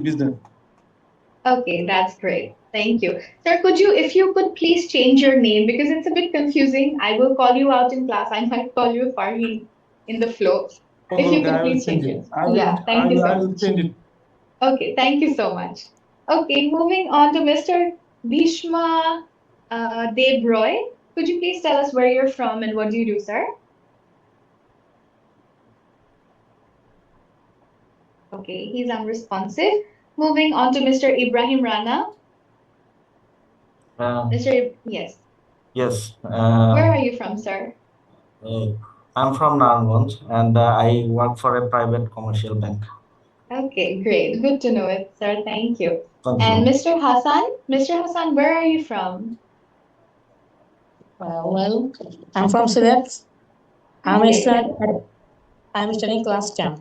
business. Okay, that's great. Thank you. Sir, if you could please change your name because it's a bit confusing. I will call you out in class. I might call you Farheen in the flow. Okay, If you okay, could I will please change change it. it. Yeah, thank you I so will much. change it. Okay, thank you so much. Okay, moving on to Mr. Bhishma Deb Roy. Could you please tell us where you're from and what do you do, sir? Okay, he's unresponsive. Moving on to Mr. Ibrahim Rana. Uh, Yes. yes, Where are you from, sir? uh, I'm from Narangons and I work for a private commercial bank. Okay, great. Good to know it, sir. Thank you. Thank And you. Mr. Hassan, where are you from? Well, I'm from Silet. I'm a Okay. student. I'm studying class 10.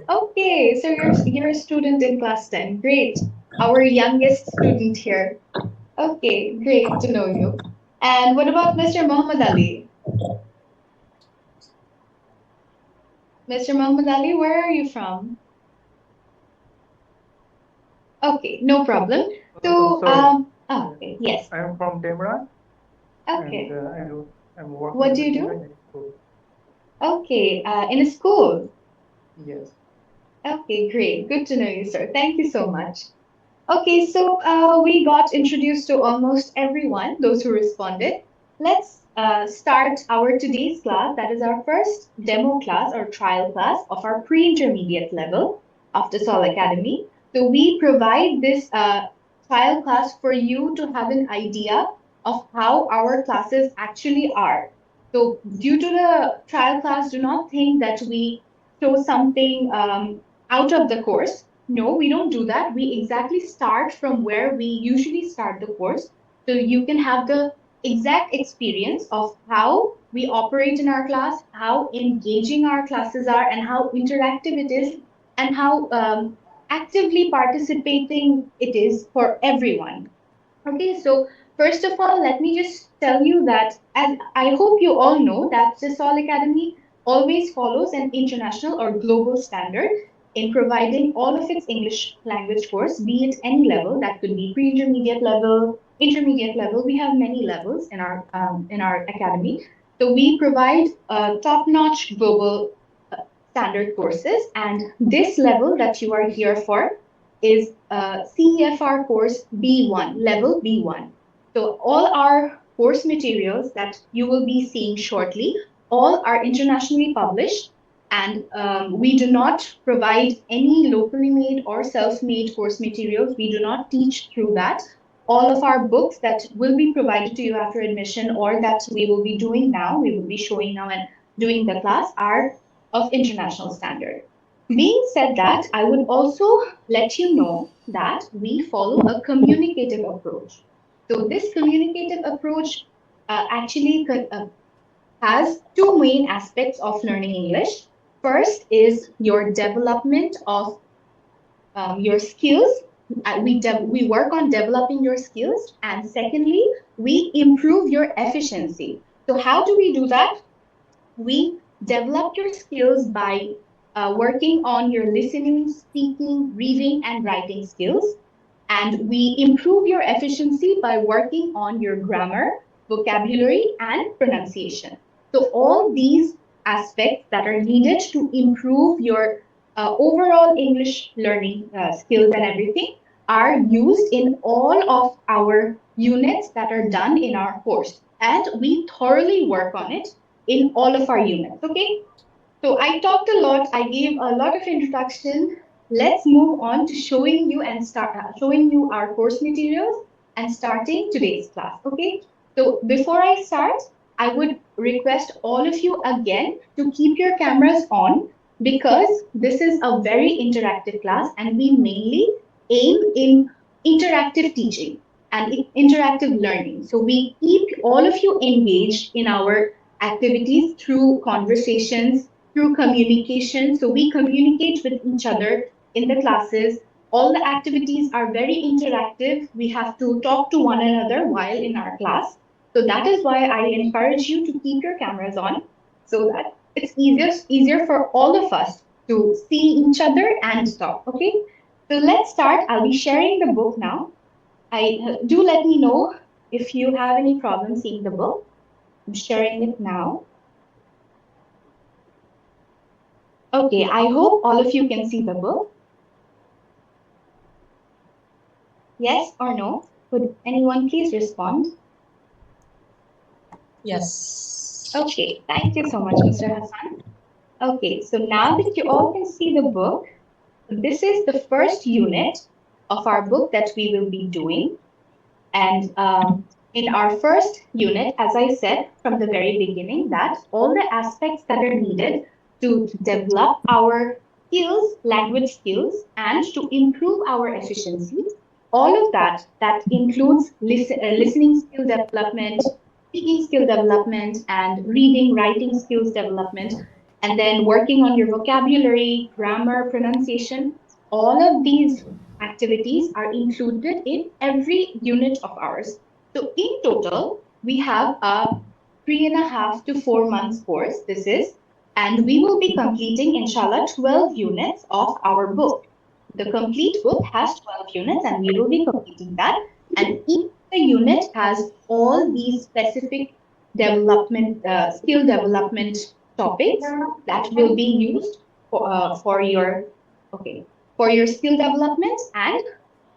Okay, so you're a student in class 10. Great. Our youngest student here. Okay, great to know you. And what about Mr. Muhammad Ali? Mr. Muhammad Ali, where are you from? Okay, no problem. So, Sorry, okay, yes. I am from Demra, and Okay. I'm working What as do a you teacher do? in school. Okay, in a school. Yes. Okay, great. Good to know you, sir. Thank you so much. Okay, so we got introduced to almost everyone, those who responded. Let's start our today's class. That is our first demo class or trial class of our pre-intermediate level of TESOL Academy. So we provide this trial class for you to have an idea of how our classes actually are. So due to the trial class, do not think that we show something out of the course. No, we don't do that. We exactly start from where we usually start the course. So you can have the exact experience of how we operate in our class, how engaging our classes are, and how interactive it is, and how actively participating it is for everyone. Okay, so first of all, let me just tell you that, as I hope you all know, that the Sol Academy always follows an international or global standard in providing all of its English language course, be it any level, that could be pre-intermediate level, intermediate level. We have many levels in our academy. So we provide top-notch global standard courses, and this level that you are here for is CEFR course B1, level B1. So all our course materials that you will be seeing shortly, all are internationally published, and we do not provide any locally made or self-made course materials. We do not teach through that. All of our books that will be provided to you after admission or that we will be doing now, we will be showing now and doing the class are of international standard. Being said that, I would also let you know that we follow a communicative approach. So this communicative approach has two main aspects of learning English. First is your development of your skills. We work on developing your skills, and secondly, we improve your efficiency. So how do we do that? We develop your skills by working on your listening, speaking, reading, and writing skills. And we improve your efficiency by working on your grammar, vocabulary, and pronunciation. So, all these aspects that are needed to improve your overall English learning skills and everything are used in all of our units that are done in our course. And we thoroughly work on it in all of our units. Okay. So I talked a lot. I gave a lot of introduction. Let's move on to showing you and start showing you our course materials and starting today's class. Okay. So before I start, I would request all of you again to keep your cameras on because this is a very interactive class and we mainly aim in interactive teaching and interactive learning. So we keep all of you engaged in our activities through conversations, through communication. So we communicate with each other in the classes. All the activities are very interactive. We have to talk to one another while in our class. So that is why I encourage you to keep your cameras on so that it's easier for all of us to see each other and talk. Okay. So let's start. I'll be sharing the book now. Do let me know if you have any problem seeing the book. I'm sharing it now. Okay, I hope all of you can see the book. Yes or no? Could anyone please respond? Yes. Okay, thank you so much, Mr. Hassan. Okay, so now that you all can see the book, this is the first unit of our book that we will be doing. And in our first unit, as I said from the very beginning, that all the aspects that are needed to develop our skills, language skills, and to improve our efficiency, all of that includes listening skill development, speaking skill development, and reading, writing skills development, and then working on your vocabulary, grammar, pronunciation. All of these activities are included in every unit of ours. So in total, we have a 3.5 to 4 months course. This is, and we will be completing, inshallah, 12 units of our book. The complete book has 12 units, and we will be completing that. And each the unit has all these specific development, skill development topics that will be used for your okay for your skill development and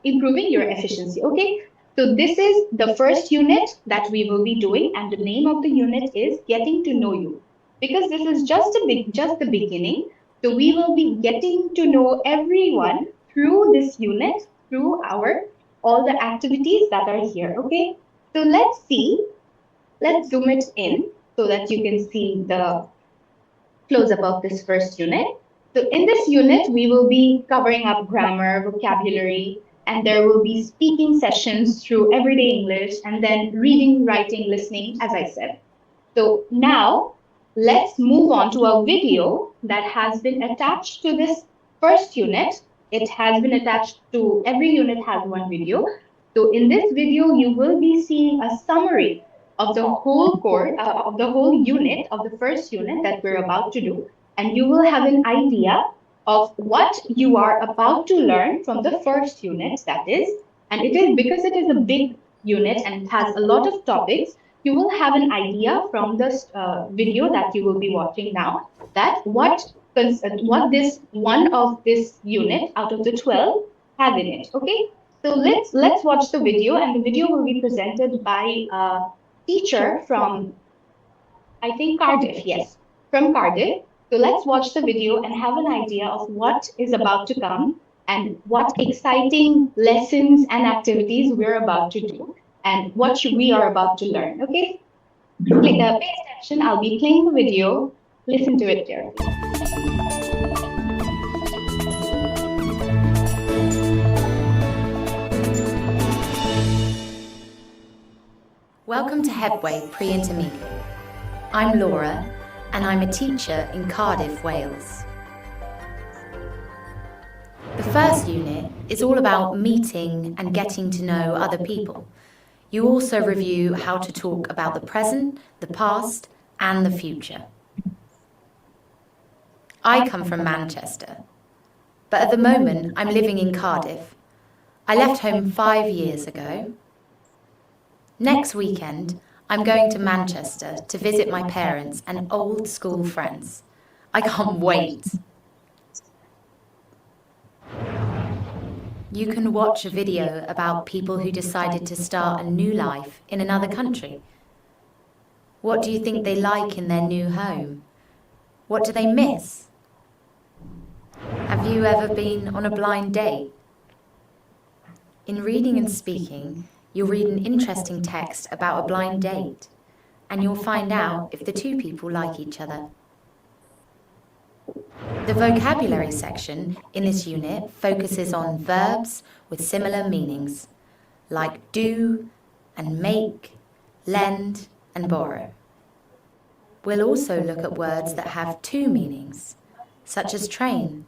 improving your efficiency. Okay, so this is the first unit that we will be doing, and the name of the unit is Getting to Know You. Because this is just the beginning, so we will be getting to know everyone through this unit, through our all the activities that are here. Okay, so let's see. Let's zoom it in so that you can see the close up of this first unit. So in this unit, we will be covering up grammar, vocabulary, and there will be speaking sessions through everyday English, and then reading, writing, listening, as I said. So now let's move on to a video that has been attached to this first unit. It has been attached to every unit has one video. So in this video, you will be seeing a summary of the whole course, of the whole unit, of the first unit that we're about to do. And you will have an idea of what you are about to learn from the first unit, that is. And it is because it is a big unit and it has a lot of topics, you will have an idea from this video that you will be watching now that what this one of this unit out of the 12 have in it. Okay, so let's watch the video, and the video will be presented by a teacher from, I think, Cardiff. Yes, from Cardiff. So let's watch the video and have an idea of what is about to come and what exciting lessons and activities we're about to do and what we are about to learn. Okay, pay attention. I'll be playing the video. Listen to it carefully. Welcome to Headway Pre-intermedia. I'm Laura, and I'm a teacher in Cardiff, Wales. The first unit is all about meeting and getting to know other people. You also review how to talk about the present, the past, and the future. I come from Manchester, but at the moment I'm living in Cardiff. I left home 5 years ago. Next weekend, I'm going to Manchester to visit my parents and old school friends. I can't wait. You can watch a video about people who decided to start a new life in another country. What do you think they like in their new home? What do they miss? Have you ever been on a blind date? In reading and speaking, you'll read an interesting text about a blind date, and you'll find out if the two people like each other. The vocabulary section in this unit focuses on verbs with similar meanings, like do and make, lend and borrow. We'll also look at words that have two meanings, such as train.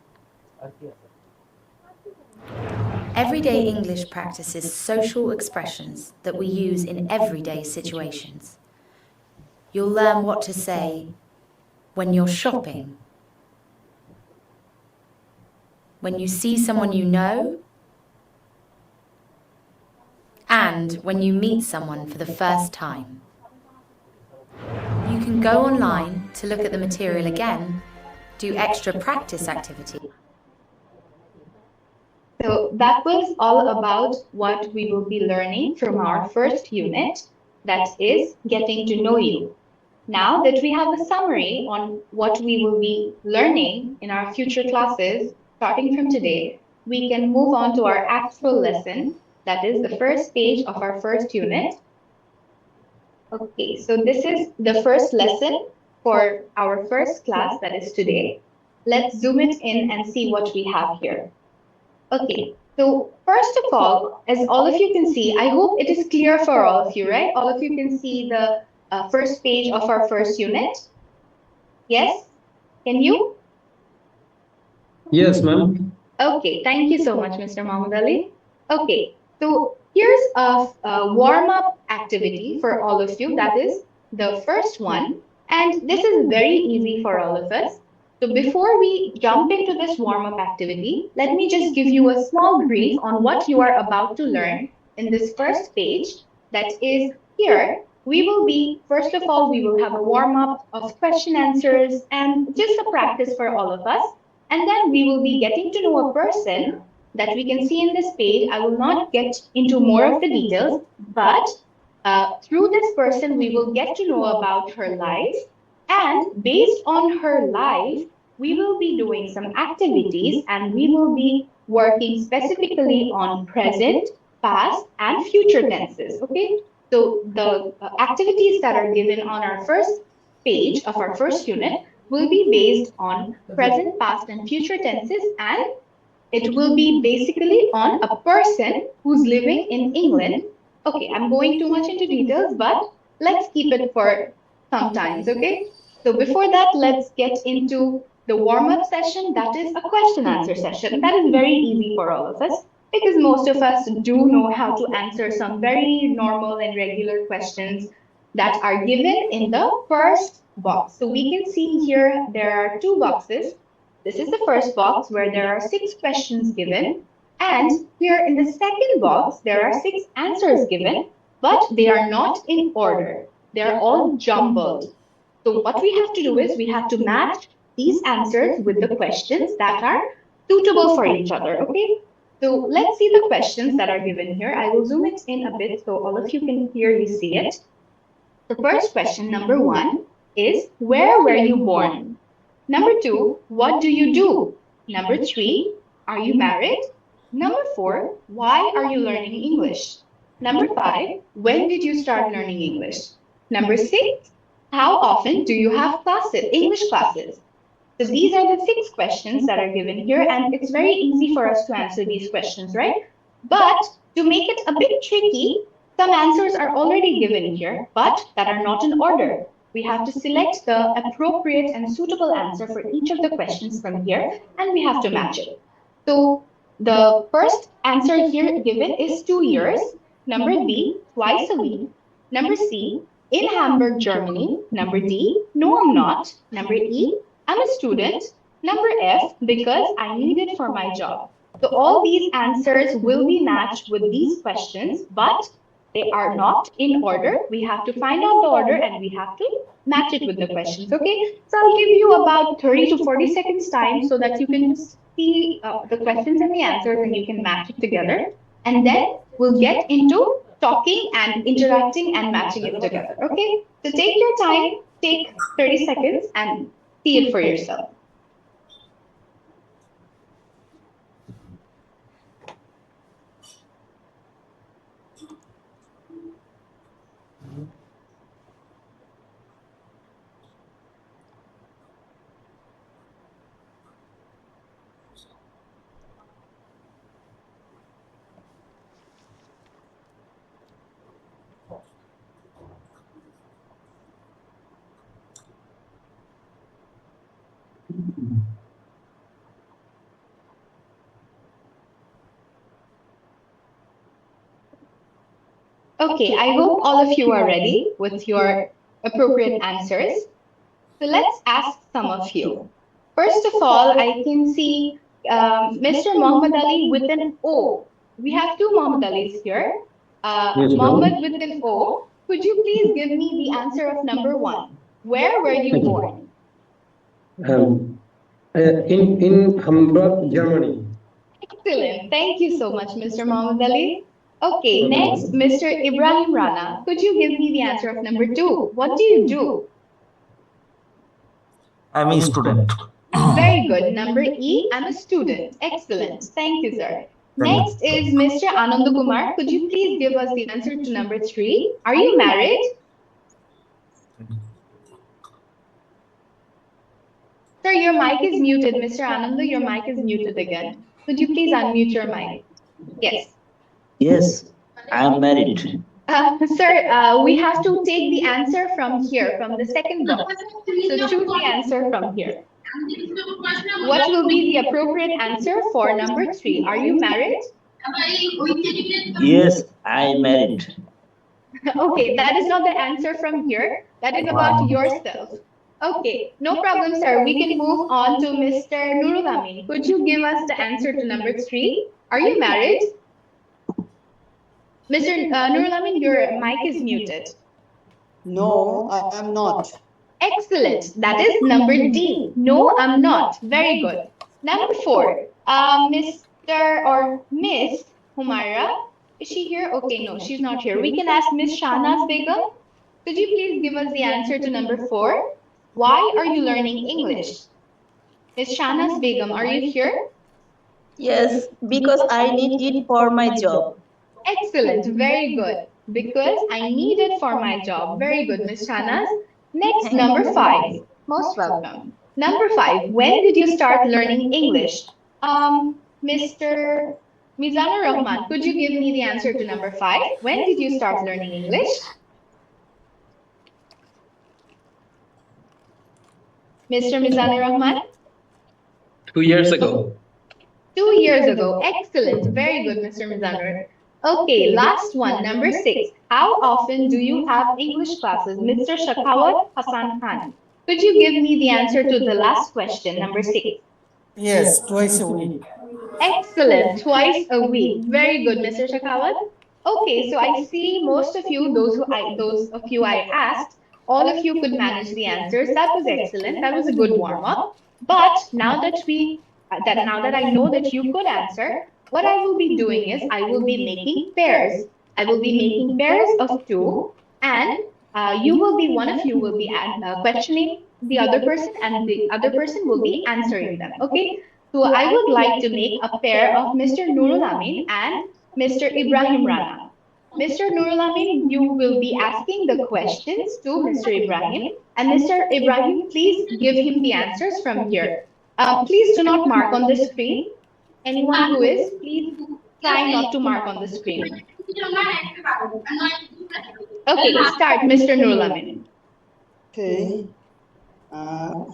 Everyday English practices social expressions that we use in everyday situations. You'll learn what to say when you're shopping, when you see someone you know, and when you meet someone for the first time. You can go online to look at the material again, do extra practice activities. So that was all about what we will be learning from our first unit, that is getting to know you. Now that we have a summary on what we will be learning in our future classes, starting from today, we can move on to our actual lesson, that is the first page of our first unit. Okay, so this is the first lesson for our first class, that is today. Let's zoom it in and see what we have here. Okay, so first of all, as all of you can see, I hope it is clear for all of you, right? All of you can see the first page of our first unit. Yes? Can you? Yes, ma'am. Okay, thank you so much, Mr. Mahmoud Ali. Okay, so here's a warm-up activity for all of you. That is the first one. And this is very easy for all of us. So before we jump into this warm-up activity, let me just give you a small brief on what you are about to learn in this first page. That is here, we will be, first of all, we will have a warm-up of question answers and just a practice for all of us. And then we will be getting to know a person that we can see in this page. I will not get into more of the details, but through this person, we will get to know about her life. And based on her life, we will be doing some activities and we will be working specifically on present, past, and future tenses. Okay, so the activities that are given on our first page of our first unit will be based on present, past, and future tenses, and it will be basically on a person who's living in England. Okay, I'm going too much into details, but let's keep it for sometimes, okay? So before that, let's get into the warm-up session. That is a question answer session. That is very easy for all of us because most of us do know how to answer some very normal and regular questions that are given in the first box. So we can see here there are two boxes. This is the first box where there are 6 questions given. And here in the second box, there are 6 answers given, but they are not in order. They are all jumbled. So what we have to do is we have to match these answers with the questions that are suitable for each other, okay? So let's see the questions that are given here. I will zoom it in a bit so all of you can clearly see it. The first question, number 1, is where were you born? Number 2, what do you do? Number 3, are you married? Number 4, why are you learning English? Number 5, when did you start learning English? Number 6, how often do you have classes, English classes? So these are the 6 questions that are given here, and it's very easy for us to answer these questions, right? But to make it a bit tricky, some answers are already given here, but that are not in order. We have to select the appropriate and suitable answer for each of the questions from here, and we have to match it. So the first answer here given is 2 years. Number B, twice a week. Number C, in Hamburg, Germany. Number D, no, I'm not. Number E, I'm a student. Number F, because I need it for my job. So all these answers will be matched with these questions, but they are not in order. We have to find out the order and we have to match it with the questions, okay? So I'll give you about 30 to 40 seconds time so that you can just see the questions and the answers and you can match it together. And then we'll get into talking and interacting and matching it together, okay? So take your time, take 30 seconds and see it for yourself. Okay, I hope all of you are ready with your appropriate answers. So let's ask some of you. First of all, I can see Mr. Muhammad Ali with an O. We have two Muhammad Alis here. Yes, Muhammad ma'am. with an O. Could you please give me the answer of number one? Where were you born? Um, in Hamburg, Germany. Excellent. Thank you so much, Mr. Muhammad Ali. Okay, Okay, next, ma'am. Mr. Ibrahim Rana. Could you give me the answer of number two? What do you do? I'm a student. Very good. Number E, I'm a student. Excellent. Thank you, sir. Thank Next is Mr. Anand Kumar. Could you please give us the answer to number three? Are you married? Sir, your mic is muted. Mr. Ananda, your mic is muted again. Could you please unmute your mic? Yes. Yes, I am married. Sir, we have to take the answer from here, from the second box. So choose the answer from here. What will be the appropriate answer for number three? Are you married? Yes, I am married. Okay, that is not the answer from here. That is about yourself. Okay, no problem, sir. We can move on to Mr. Nurul Amin. Could you give us the answer to number three? Are you married? Mr. Nurul Amin, your mic is muted. No, I am not. Excellent. That is number D. No, I'm not. Very good. Number four, Mr. or Miss Humaira. Is she here? Okay, no, she's not here. We can ask Miss Shahnaz Begum. Could you please give us the answer to number four? Why are you learning English? Miss Shahnaz Begum, are you here? Yes, because I need it for my job. Excellent. Very good. Because I need it for my job. Very good, Miss Shahnaz. Next, number five. Most welcome. Number five, when did you start learning English? Mr. Mizanur Rahman, could you give me the answer to number five? When did you start learning English? Mr. Mizanur Rahman? 2 years ago. 2 years ago. Excellent. Very good, Mr. Mizanur. Okay, last one, number six. How often do you have English classes? Mr. Shakhawat Hassan Khan. Could you give me the answer to the last question, number six? Yes, twice a week. Excellent. Twice a week. Very good, Mr. Shakhawat. Okay, so I see most of you, those of you I asked, all of you could manage the answers. That was excellent. That was a good warm up. But now that I know that you could answer, what I will be doing is I will be making pairs. I will be making pairs of two, and one of you will be questioning the other person, and the other person will be answering them. Okay. So I would like to make a pair of Mr. Nurul Amin and Mr. Ibrahim Rana. Mr. Nurul Amin, you will be asking the questions to Mr. Ibrahim, and Mr. Ibrahim, please give him the answers from here. Please do not mark on the screen. Anyone who is, please try not to mark on the screen. Okay, start, Mr. Nurul Amin. Okay.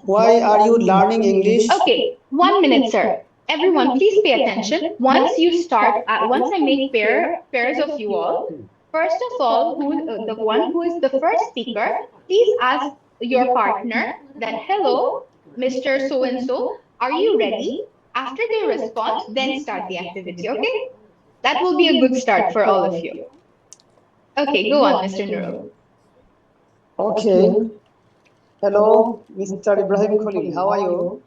Why are you learning English? Okay, 1 minute, sir. Everyone, please pay attention. Once you start, once I make pairs of you all, first of all, the one who is the first speaker, please ask your partner that, hello, Mr. So and so, are you ready? After they respond, then start the activity, okay? That will be a good start for all of you. Okay, go on, Mr. Nurul. Okay. Hello, Mr. Ibrahim Khalil. How are you?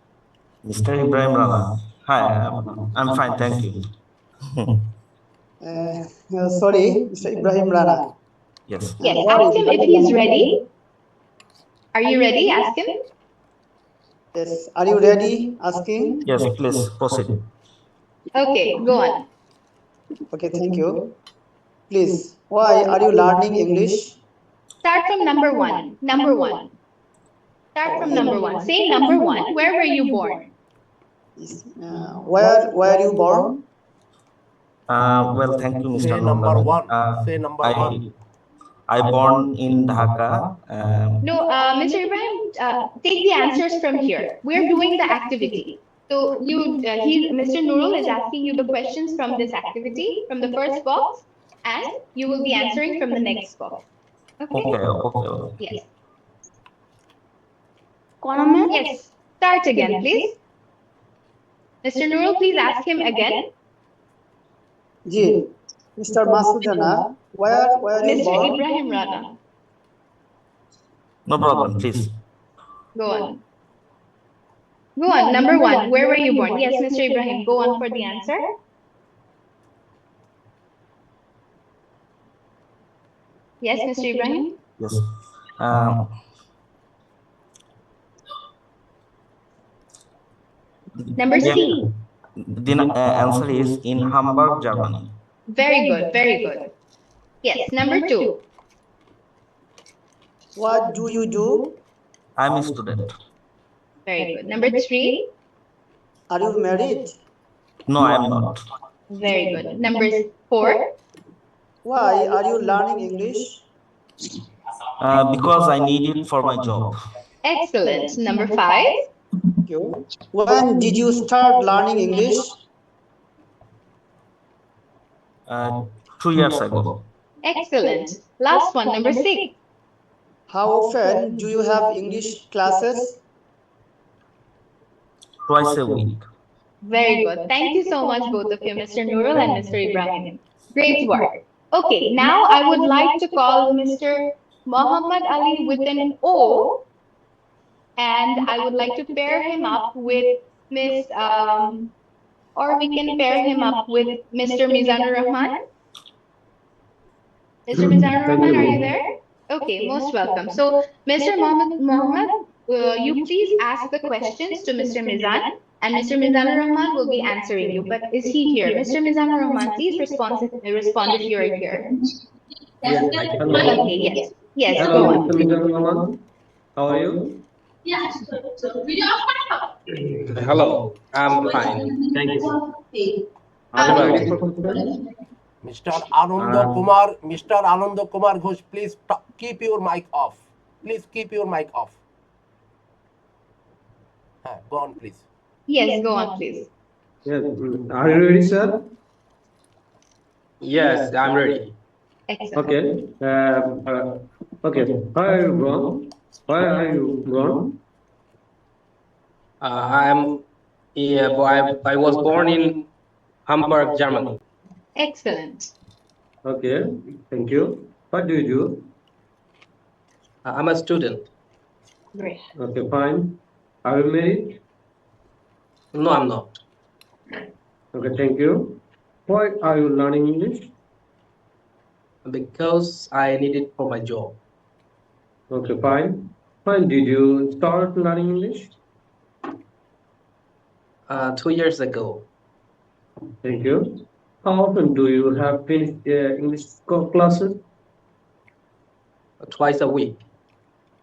Mr. Ibrahim Rana. Hi, I'm fine, thank you. Sorry, Mr. Ibrahim Rana. Yes. Yes, What ask is him if he's ready. Are you ready? Ask him. Yes. Are you ready? Asking. Yes, please proceed. Okay, go on. Okay, thank you. Please, why are you learning English? Start from number one. Number one. Start from number one. Say number one. Where were you born? Where were you born? Well, thank you, Mr. Say number Nurlamin. one. Say number one. I born in Dhaka. No, Mr. Ibrahim, take the answers from here. We're doing the activity. So Mr. Nurul is asking you the questions from this activity, from the first box, and you will be answering from the next box. Okay? Okay. Yes. Yes. Start again, please. Mr. Nurul, please ask him again. Ji, Mr. Masood Rana, where are you Mr. born? Ibrahim Rana, No problem, please. go on. Go on. Number one, where were you born? Yes, Mr. Ibrahim, go on for the answer. Yes, Mr. Ibrahim? Yes. Um, Number yeah, C. the answer is in Hamburg, Germany. Very good, very good. Yes, number two. What do you do? I'm a student. Very good. Number three. Are you married? No, I'm not. Very good. Number four. Why are you learning English? Because I need it for my job. Excellent. Number five. Thank you. When did you start learning English? 2 years ago. Excellent. Last one, number six. How often do you have English classes? Twice a week. Very good. Thank you so much, both of you, Mr. Nurul and Mr. Ibrahim. Great work. Okay, now I would like to call Mr. Muhammad Ali with an O, and I would like to pair him up with Miss, or we can pair him up with Mr. Mizanur Rahman. Mr. Mizanur Thank Rahman, you. are you there? Okay, most welcome. So, Mr. Mohammed, you please ask the questions to Mr. Mizan, and Mr. Mizanur Rahman will be answering you. But is he here? Mr. Mizanur Rahman, please respond if you are here. Yes. Hello. Okay, yes. Yes, Hello, go Mr. on. Mizan Rahman. How are you? Hello, I'm fine. Thank you. Are Are you you ready? ready for question? Mr. Ananda Kumar Ghosh, please keep your mic off. Please keep your mic off. Go on, please. Yes, go on, please. Yes. Are you ready, sir? Yes, I'm ready. Excellent. Okay. Okay. Where are you born? Where are you born? I was born in Hamburg, Germany. Excellent. Okay. Thank you. What do you do? I'm a student. Great. Okay, fine. Are you married? No, I'm not. Okay, thank you. Why are you learning English? Because I need it for my job. Okay, fine. When did you start learning English? 2 years ago. Thank you. How often do you have finished English classes? Twice a week.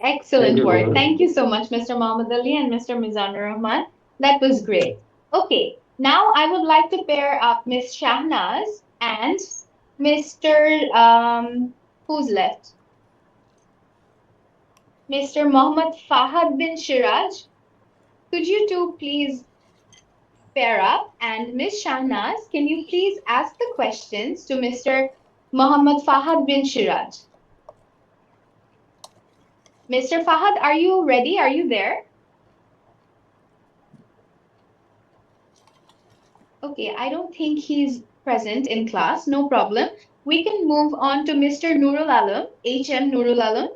Excellent you, work. Gaurav. Thank you so much, Mr. Mohammed Ali and Mr. Mizanur Rahman. That was great. Okay, now I would like to pair up Miss Shahnaz and Mr. Who's left? Mr. Mohammed Fahad bin Shiraj. Could you two please pair up? And Miss Shahnaz, can you please ask the questions to Mr. Mohammed Fahad bin Shiraj? Mr. Fahad, are you ready? Are you there? Okay, I don't think he's present in class. No problem. We can move on to Mr. Nurul Alam, HM Nurul Alam.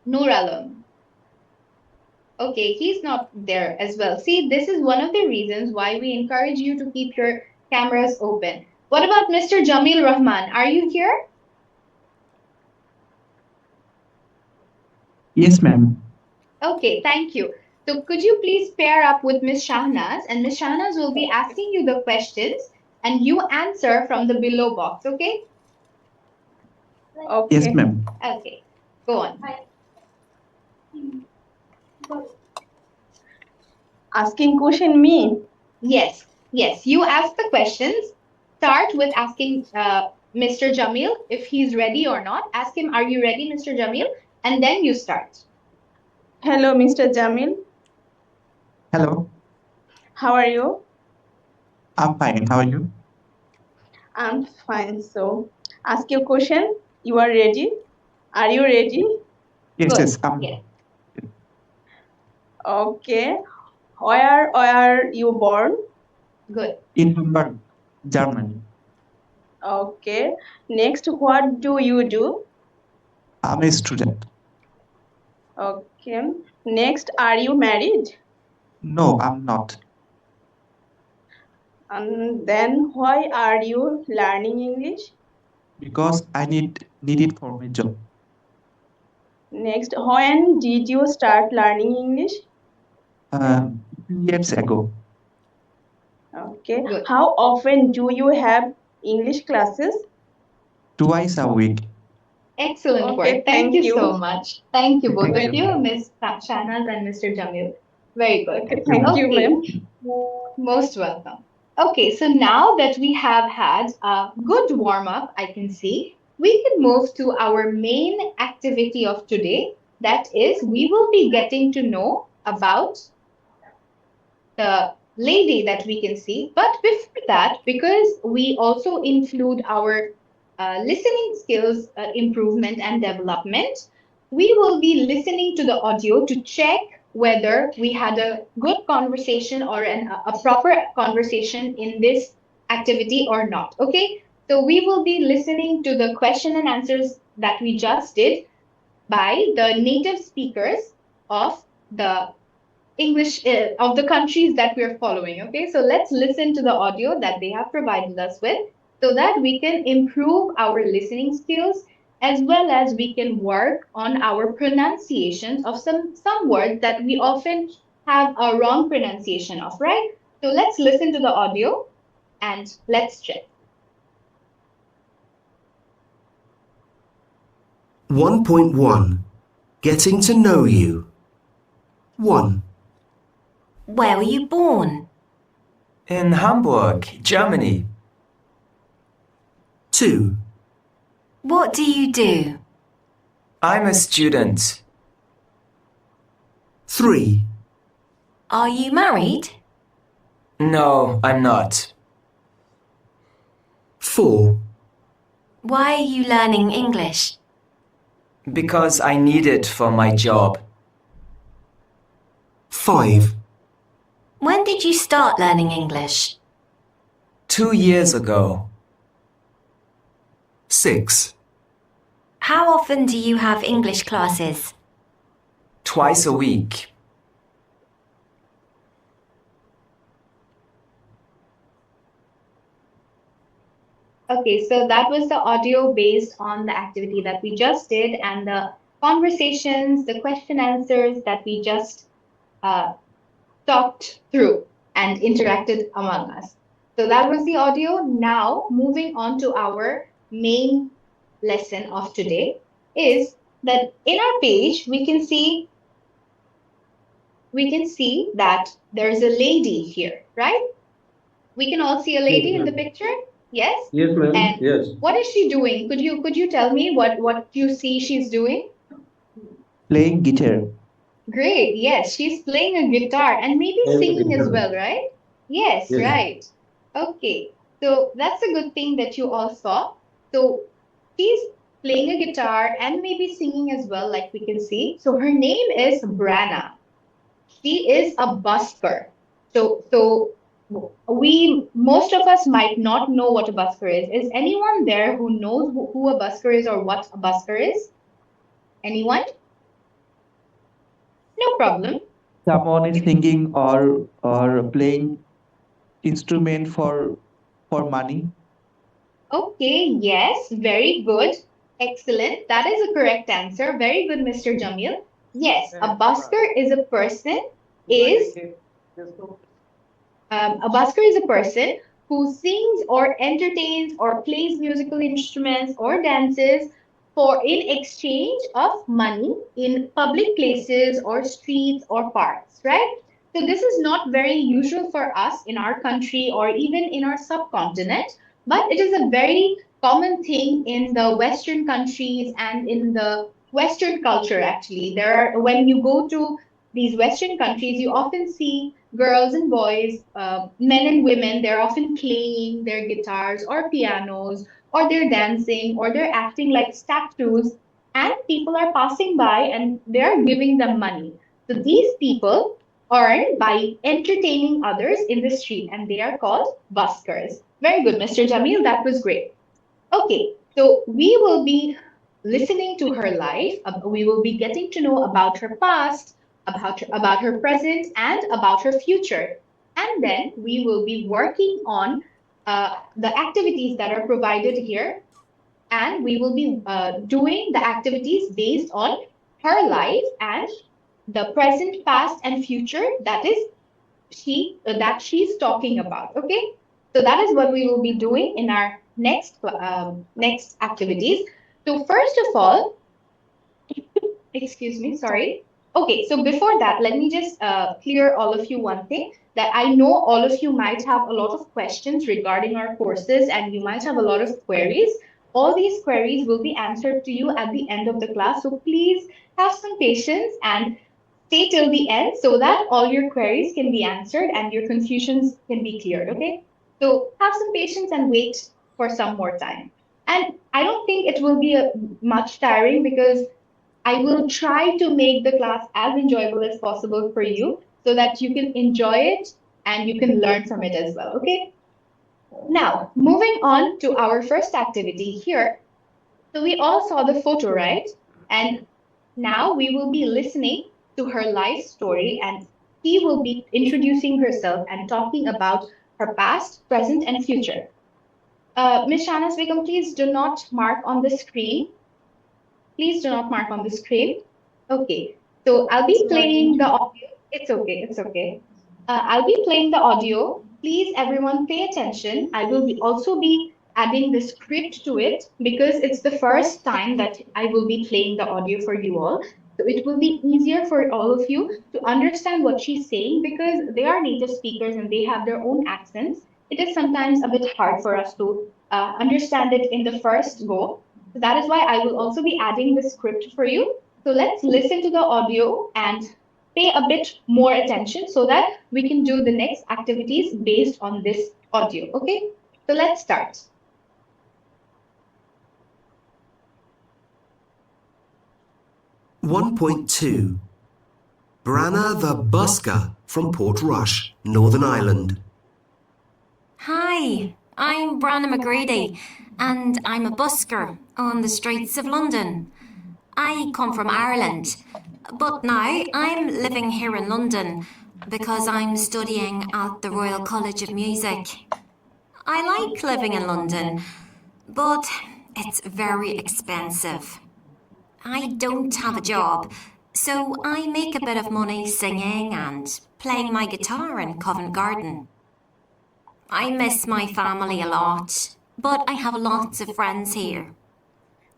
Nur Alam. Okay, he's not there as well. See, this is one of the reasons why we encourage you to keep your cameras open. What about Mr. Jamil Rahman? Are you here? Yes, ma'am. Okay, thank you. So could you please pair up with Miss Shahnaz, and Miss Shahnaz will be asking you the questions and you answer from the below box, okay? Yes, ma'am. Okay, go on. Asking question me? Yes, yes, you ask the questions. Start with asking Mr. Jamil if he's ready or not. Ask him, are you ready, Mr. Jamil? And then you start. Hello, Mr. Jamil. Hello. How are you? I'm fine. How are you? I'm fine. So, ask your question. You are ready? Are you ready? Yes, Good. yes. Yeah. Okay. Where are you born? Good. In Hamburg, Germany. Okay. Next, what do you do? I'm a student. Okay. Next, are you married? No, I'm not. And then why are you learning English? Because I need it for my job. Next, when did you start learning English? 2 years ago. Okay. Good. How often do you have English classes? Twice a week. Excellent Okay, work. Thank you so much. Thank you, both Thank of you. you, Ms. Shahnaz and Mr. Jamil. Very good. Okay, thank you, Okay, ma'am. most welcome. Okay, so now that we have had a good warm up, I can see, we can move to our main activity of today. That is, we will be getting to know about the lady that we can see. But before that, because we also include our listening skills improvement and development, we will be listening to the audio to check whether we had a good conversation or a proper conversation in this activity or not. Okay, so we will be listening to the question and answers that we just did by the native speakers of the English of the countries that we're following. Okay, so let's listen to the audio that they have provided us with so that we can improve our listening skills as well as we can work on our pronunciations of some words that we often have a wrong pronunciation of, right? So let's listen to the audio and let's check. 1.1 Getting to know you. 1. Where were you born? In Hamburg, Germany. 2. What do you do? I'm a student. 3. Are you married? No, I'm not. 4. Why are you learning English? Because I need it for my job. 5. When did you start learning English? 2 years ago. 6. How often do you have English classes? Twice a week. Okay, so that was the audio based on the activity that we just did and the conversations, the question answers that we just talked through and interacted among us. So that was the audio. Now, moving on to our main lesson of today is that in our page we can see that there's a lady here, right? We can all see a lady in the picture. Yes. Yes, ma'am. And Yes. what is she doing? Could you tell me what you see she's doing? Playing guitar. Great. Yes, she's playing a guitar and maybe singing as well, right? Yes, Yes. right. Okay. So that's a good thing that you all saw. So she's playing a guitar and maybe singing as well, like we can see. So her name is Brana. She is a busker. So we most of us might not know what a busker is. Is anyone there who knows who a busker is or what a busker is? Anyone? No problem. Someone is singing or playing instrument for money. Okay, yes, very good. Excellent. That is a correct answer. Very good, Mr. Jamil. Yes, a busker is a person is a busker is a person who sings or entertains or plays musical instruments or dances for in exchange of money in public places or streets or parks, right? So this is not very usual for us in our country or even in our subcontinent, but it is a very common thing in the Western countries and in the Western culture actually. There are when you go to these Western countries, you often see girls and boys, men and women, they're often playing their guitars or pianos, or they're dancing, or they're acting like statues, and people are passing by and they're giving them money. So these people earn by entertaining others in the street, and they are called buskers. Very good, Mr. Jamil. That was great. Okay, so we will be listening to her life. We will be getting to know about her past, about her present, and about her future. And then we will be working on the activities that are provided here, and we will be doing the activities based on her life and the present, past, and future that she's talking about. Okay, so that is what we will be doing in our next activities. So first of all, excuse me, sorry. Okay, so before that, let me just clear all of you one thing, that I know all of you might have a lot of questions regarding our courses and you might have a lot of queries. All these queries will be answered to you at the end of the class. So please have some patience and stay till the end so that all your queries can be answered and your confusions can be cleared. Okay? So have some patience and wait for some more time. And I don't think it will be much tiring because I will try to make the class as enjoyable as possible for you so that you can enjoy it and you can learn from it as well. Okay? Now, moving on to our first activity here. So we all saw the photo, right? And now we will be listening to her life story, and she will be introducing herself and talking about her past, present, and future. Ms. Shanas Begum, please do not mark on the screen. Please do not mark on the screen. Okay, so I'll be playing the audio. It's okay, it's okay. I'll be playing the audio. Please, everyone, pay attention. I will also be adding the script to it because it's the first time that I will be playing the audio for you all. So it will be easier for all of you to understand what she's saying because they are native speakers and they have their own accents. It is sometimes a bit hard for us to understand it in the first go. So that is why I will also be adding the script for you. So let's listen to the audio and pay a bit more attention so that we can do the next activities based on this audio. Okay, so let's start. One point two. Branna the busker from Portrush, Northern Ireland. Hi, I'm Branna McGrady, and I'm a busker on the streets of London. I come from Ireland, but now I'm living here in London because I'm studying at the Royal College of Music. I like living in London, but it's very expensive. I don't have a job, so I make a bit of money singing and playing my guitar in Covent Garden. I miss my family a lot, but I have lots of friends here.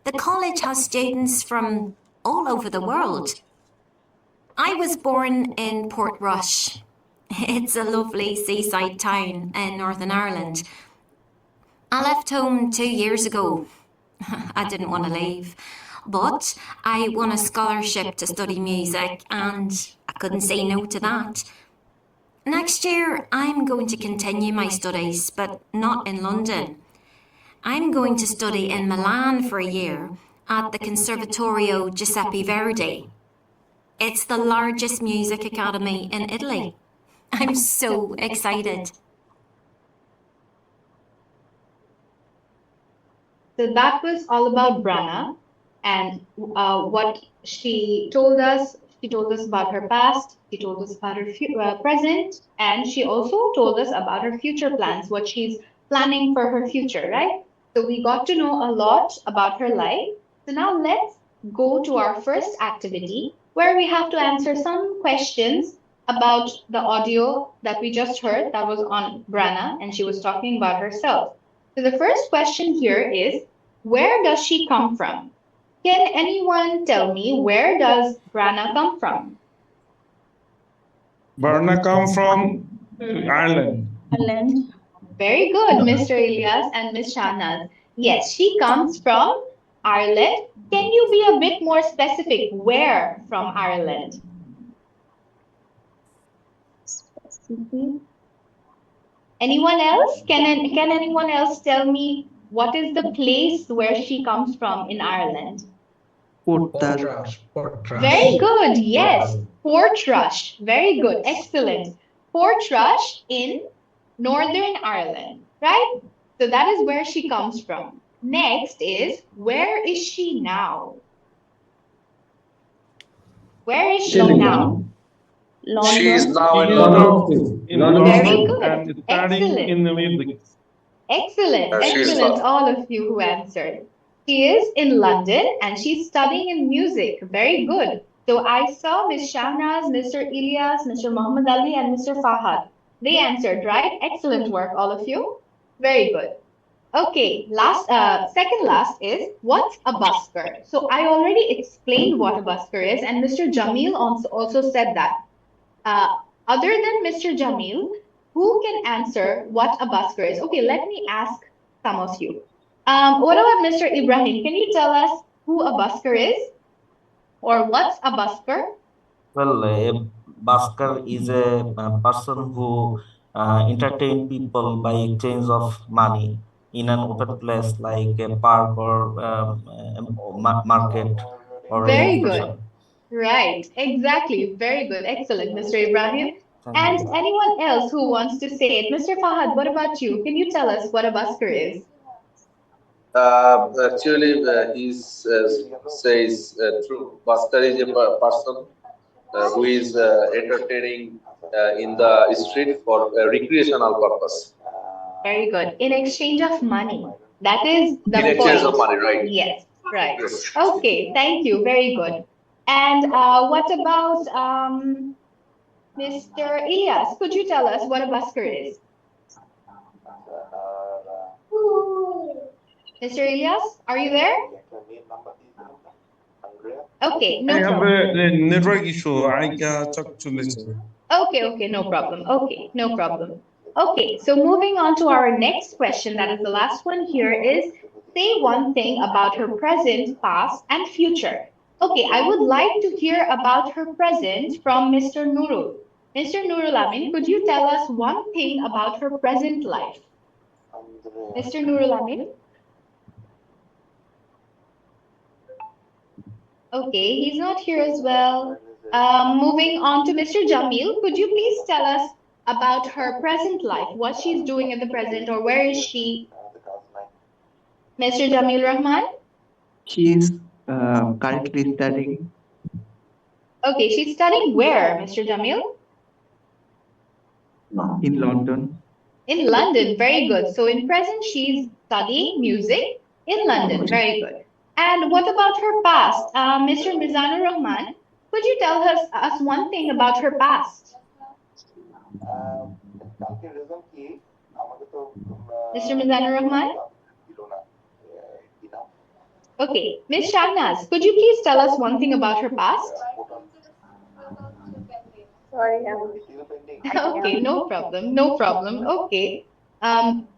The college has students from all over the world. I was born in Portrush. It's a lovely seaside town in Northern Ireland. I left home 2 years ago. I didn't want to leave, but I won a scholarship to study music and I couldn't say no to that. Next year, I'm going to continue my studies, but not in London. I'm going to study in Milan for a year at the Conservatorio Giuseppe Verdi. It's the largest music academy in Italy. I'm so excited. So that was all about Branna and what she told us. She told us about her past, she told us about her present, and she also told us about her future plans, what she's planning for her future, right? So we got to know a lot about her life. So now let's go to our first activity where we have to answer some questions about the audio that we just heard that was on Branna and she was talking about herself. So the first question here is, where does she come from? Can anyone tell me where does Branna come from? Barna come from Ireland. Ireland. Very good, Mr. Elias and Miss Shahnaz. Yes, she comes from Ireland. Can you be a bit more specific? Where from Ireland? Anyone else? Can anyone else tell me what is the place where she comes from in Ireland? Very good. Yes. Portrush. Very good. Excellent. Portrush in Northern Ireland, right? So that is where she comes from. Next is, where is she now? Where is she now? London. She is now in Very London good. and studying in the music. Excellent. Excellent, all of you who answered. She is in London and she's studying in music. Very good. So I saw Ms. Shahnaz, Mr. Ilyas, Mr. Muhammad Ali, and Mr. Fahad. They answered, right? Excellent work, all of you. Very good. Okay, second last is, what's a busker? So I already explained what a busker is, and Mr. Jamil also said that. Other than Mr. Jamil, who can answer what a busker is? Okay, let me ask some of you. What about Mr. Ibrahim? Can you tell us who a busker is? Or what's a busker? Well, a busker is a person who entertain people by exchange of money in an open place like a park or market or railway Very good. station. Right, exactly. Very good. Excellent, Mr. Ibrahim. Thank And you. anyone else who wants to say it? Mr. Fahad, what about you? Can you tell us what a busker is? Actually, he says true. Busker is a person who is entertaining in the street for recreational purpose. Very good. In exchange of money. That is the In exchange of point. money, right? Yes, right. Yes. Okay, thank you. Very good. And what about Mr. Ilyas? Could you tell us what a busker is? Mr. Ilyas, are you there? Okay, I no have problem. a network issue. I talk to listen. Okay, no problem. Okay, no problem. Okay, so moving on to our next question, that is the last one here, is say one thing about her present, past, and future. Okay, I would like to hear about her present from Mr. Nurul. Mr. Nurul Amin, could you tell us one thing about her present life? Mr. Nurul Amin? Okay, he's not here as well. Moving on to Mr. Jamil, could you please tell us about her present life, what she's doing at the present, or where is she? Mr. Jamil Rahman? She is currently studying Okay, she's studying where, Mr. Jamil? in London. In London, very good. So in present, she's studying music in London, very good. And what about her past? Mr. Mizanur Rahman, could you tell us one thing about her past? Mr. Mizanur Rahman? Okay, Ms. Shahnaz, could you please tell us one thing about her past? Sorry, Okay, no problem, no problem. Okay.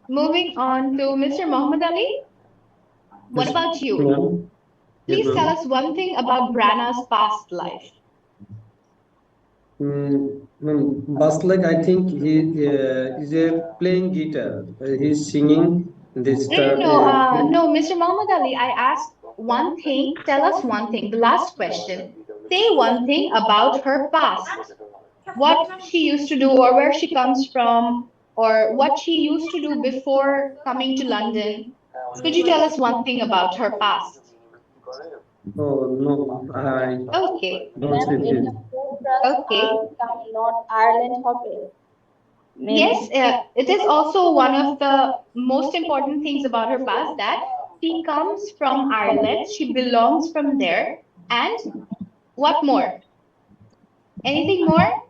Moving on to Mr. Muhammad Ali. What about you? Please tell us one thing about Brana's past life. Baslak, I think he is playing guitar. He's singing. They start. No, Mr. Muhammad Ali, I asked one thing. Tell us one thing. The last question. Say one thing about her past. What she used to do, or where she comes from, or what she used to do before coming to London. Could you tell us one thing about her past? Oh no, I Okay. don't see this. Okay. North Ireland Hockey. Yes, it is also one of the most important things about her past that she comes from Ireland, she belongs from there, and what more? Anything more?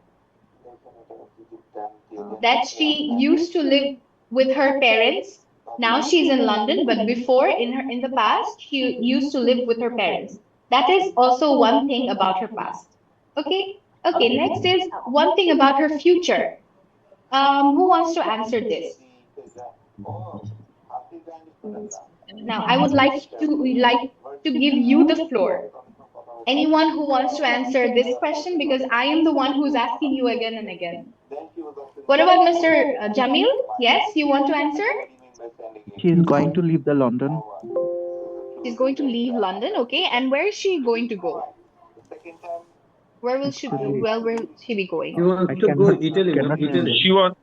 That she used to live with her parents. Now she's in London, but before in the past, she used to live with her parents. That is also one thing about her past. Okay? Okay, next is one thing about her future. Who wants to answer this? Now, I would like to give you the floor. Anyone who wants to answer this question, because I am the one who's asking you again and again. What about Mr. Jamil? Yes, you want to answer? She is going to leave the London. She's going to leave London, okay? And where is she going to go? Where will she be going? He wants to go Italy, no? Italy.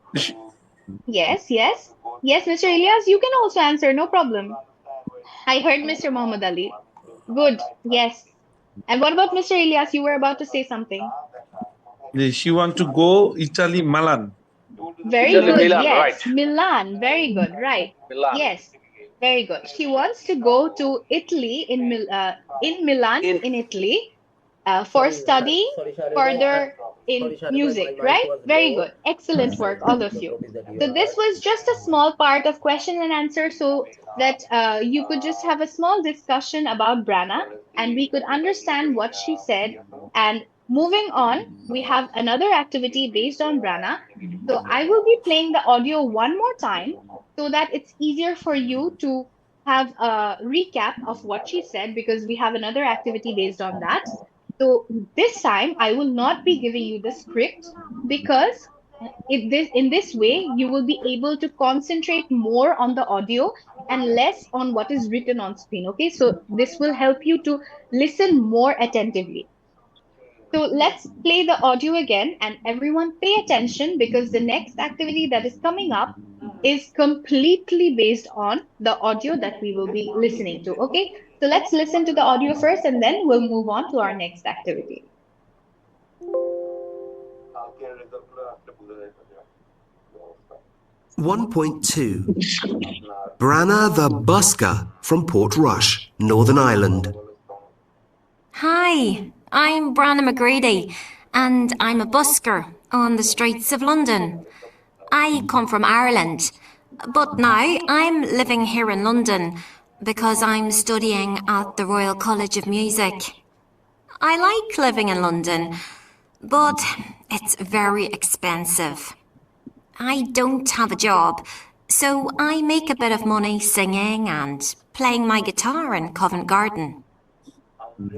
Yes, yes. Yes, Mr. Ilyas, you can also answer, no problem. I heard Mr. Muhammad Ali. Good, yes. And what about Mr. Ilyas? You were about to say something. She want to go Italy, Milan. Very Italy, good, Milan, yes. right. Milan, very good, right. Milan. Yes, very good. She wants to go to Italy in Milan, in Italy, for studying further in music, right? Very good. Excellent work, all of you. So this was just a small part of question and answer so that you could just have a small discussion about Brana and we could understand what she said. And moving on, we have another activity based on Brana. So I will be playing the audio one more time so that it's easier for you to have a recap of what she said because we have another activity based on that. So this time I will not be giving you the script because in this way you will be able to concentrate more on the audio and less on what is written on screen. Okay, so this will help you to listen more attentively. So let's play the audio again and everyone pay attention because the next activity that is coming up is completely based on the audio that we will be listening to. Okay, so let's listen to the audio first and then we'll move on to our next activity. 1.2 Branna the busker from Portrush, Northern Ireland. Hi, I'm Branna McGrady, and I'm a busker on the streets of London. I come from Ireland, but now I'm living here in London because I'm studying at the Royal College of Music. I like living in London, but it's very expensive. I don't have a job, so I make a bit of money singing and playing my guitar in Covent Garden.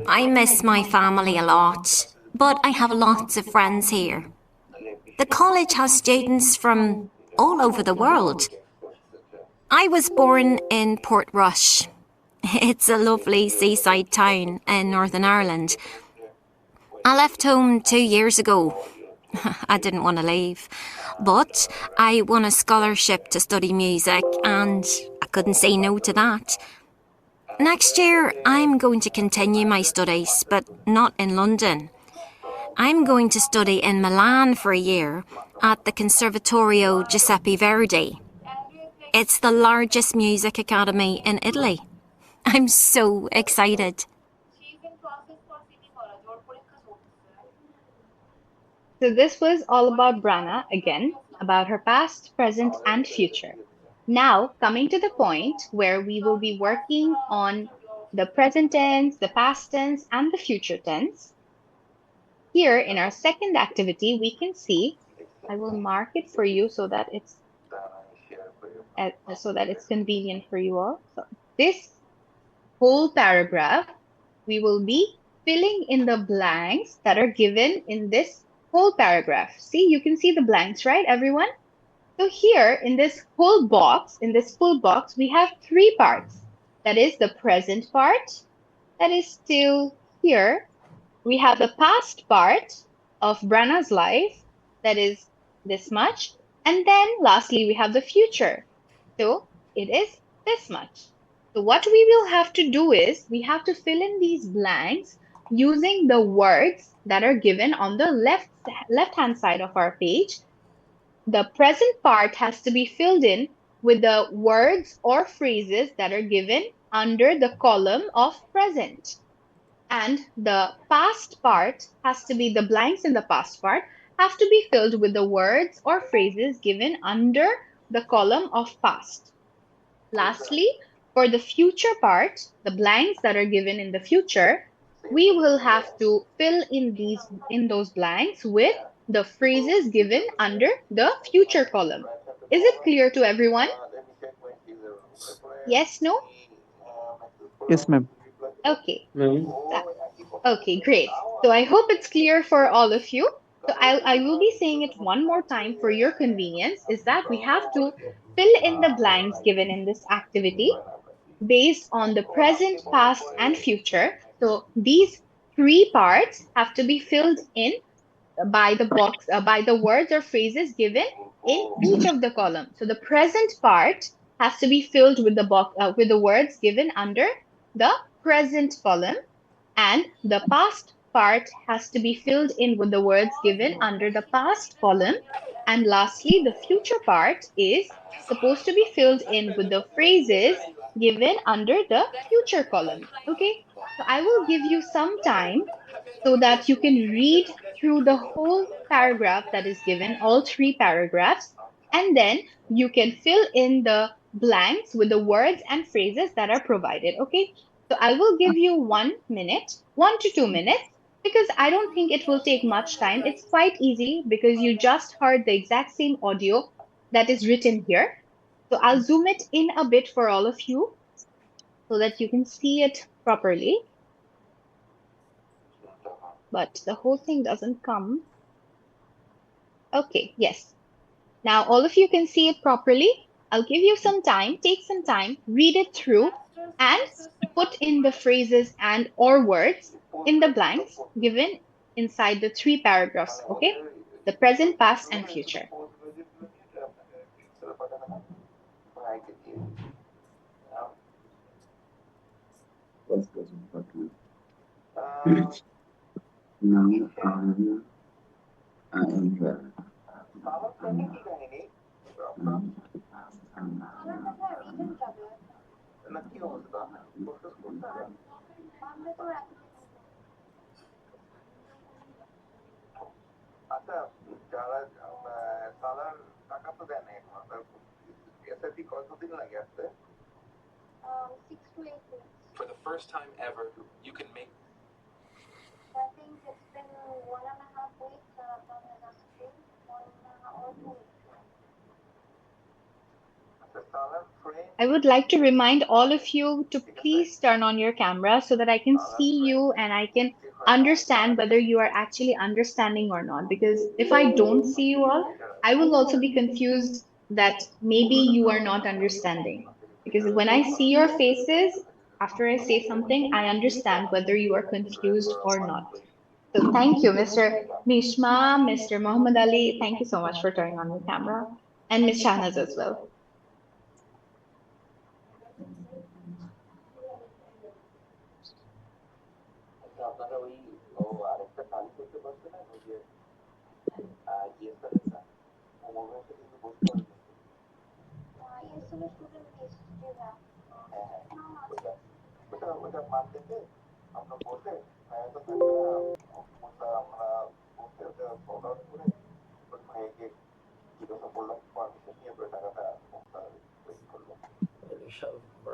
I miss my family a lot, but I have lots of friends here. The college has students from all over the world. I was born in Portrush. It's a lovely seaside town in Northern Ireland. I left home 2 years ago. I didn't want to leave, but I won a scholarship to study music and I couldn't say no to that. Next year, I'm going to continue my studies, but not in London. I'm going to study in Milan for a year at the Conservatorio Giuseppe Verdi. It's the largest music academy in Italy. I'm so excited. So this was all about Brana, again, about her past, present, and future. Now, coming to the point where we will be working on the present tense, the past tense, and the future tense. Here in our second activity, we can see, I will mark it for you so that it's convenient for you all. So this whole paragraph, we will be filling in the blanks that are given in this whole paragraph. See, you can see the blanks, right, everyone? So here in this whole box, in this full box, we have three parts. That is the present part, that is still here. We have the past part of Brana's life, that is this much. And then lastly, we have the future. So it is this much. So what we will have to do is we have to fill in these blanks using the words that are given on the left-hand side of our page. The present part has to be filled in with the words or phrases that are given under the column of present. And the past part has to be, the blanks in the past part have to be filled with the words or phrases given under the column of past. Lastly, for the future part, the blanks that are given in the future, we will have to fill in those blanks with the phrases given under the future column. Is it clear to everyone? Yes, no? Yes, ma'am. Okay. Okay, great. So I hope it's clear for all of you. So I will be saying it one more time for your convenience, is that we have to fill in the blanks given in this activity based on the present, past, and future. So these three parts have to be filled in by the box by the words or phrases given in each of the column. So the present part has to be filled with the box with the words given under the present column, and the past part has to be filled in with the words given under the past column, and lastly the future part is supposed to be filled in with the phrases given under the future column. Okay, so I will give you some time so that you can read through the whole paragraph that is given, all three paragraphs, and then you can fill in the blanks with the words and phrases that are provided. Okay, so I will give you 1 minute, 1 to 2 minutes, because I don't think it will take much time. It's quite easy because you just heard the exact same audio that is written here. So I'll zoom it in a bit for all of you so that you can see it properly. But the whole thing doesn't come. Okay, yes. Now all of you can see it properly. I'll give you some time, take some time, read it through, and put in the phrases and or words in the blanks given inside the three paragraphs, okay? The present, past, and future. For the first time ever, you can make. I think it's been 1.5 weeks that I've done it as a stream, 1.5 or 2 weeks. I would like to remind all of you to please turn on your camera so that I can see you and I can understand whether you are actually understanding or not. Because if I don't see you all, I will also be confused that maybe you are not understanding. Because when I see your faces, after I say something, I understand whether you are confused or not. So thank you, Mr. Mishma, Mr. Muhammad Ali. Thank you so much for turning on your camera. And Ms. Shahnaz as well.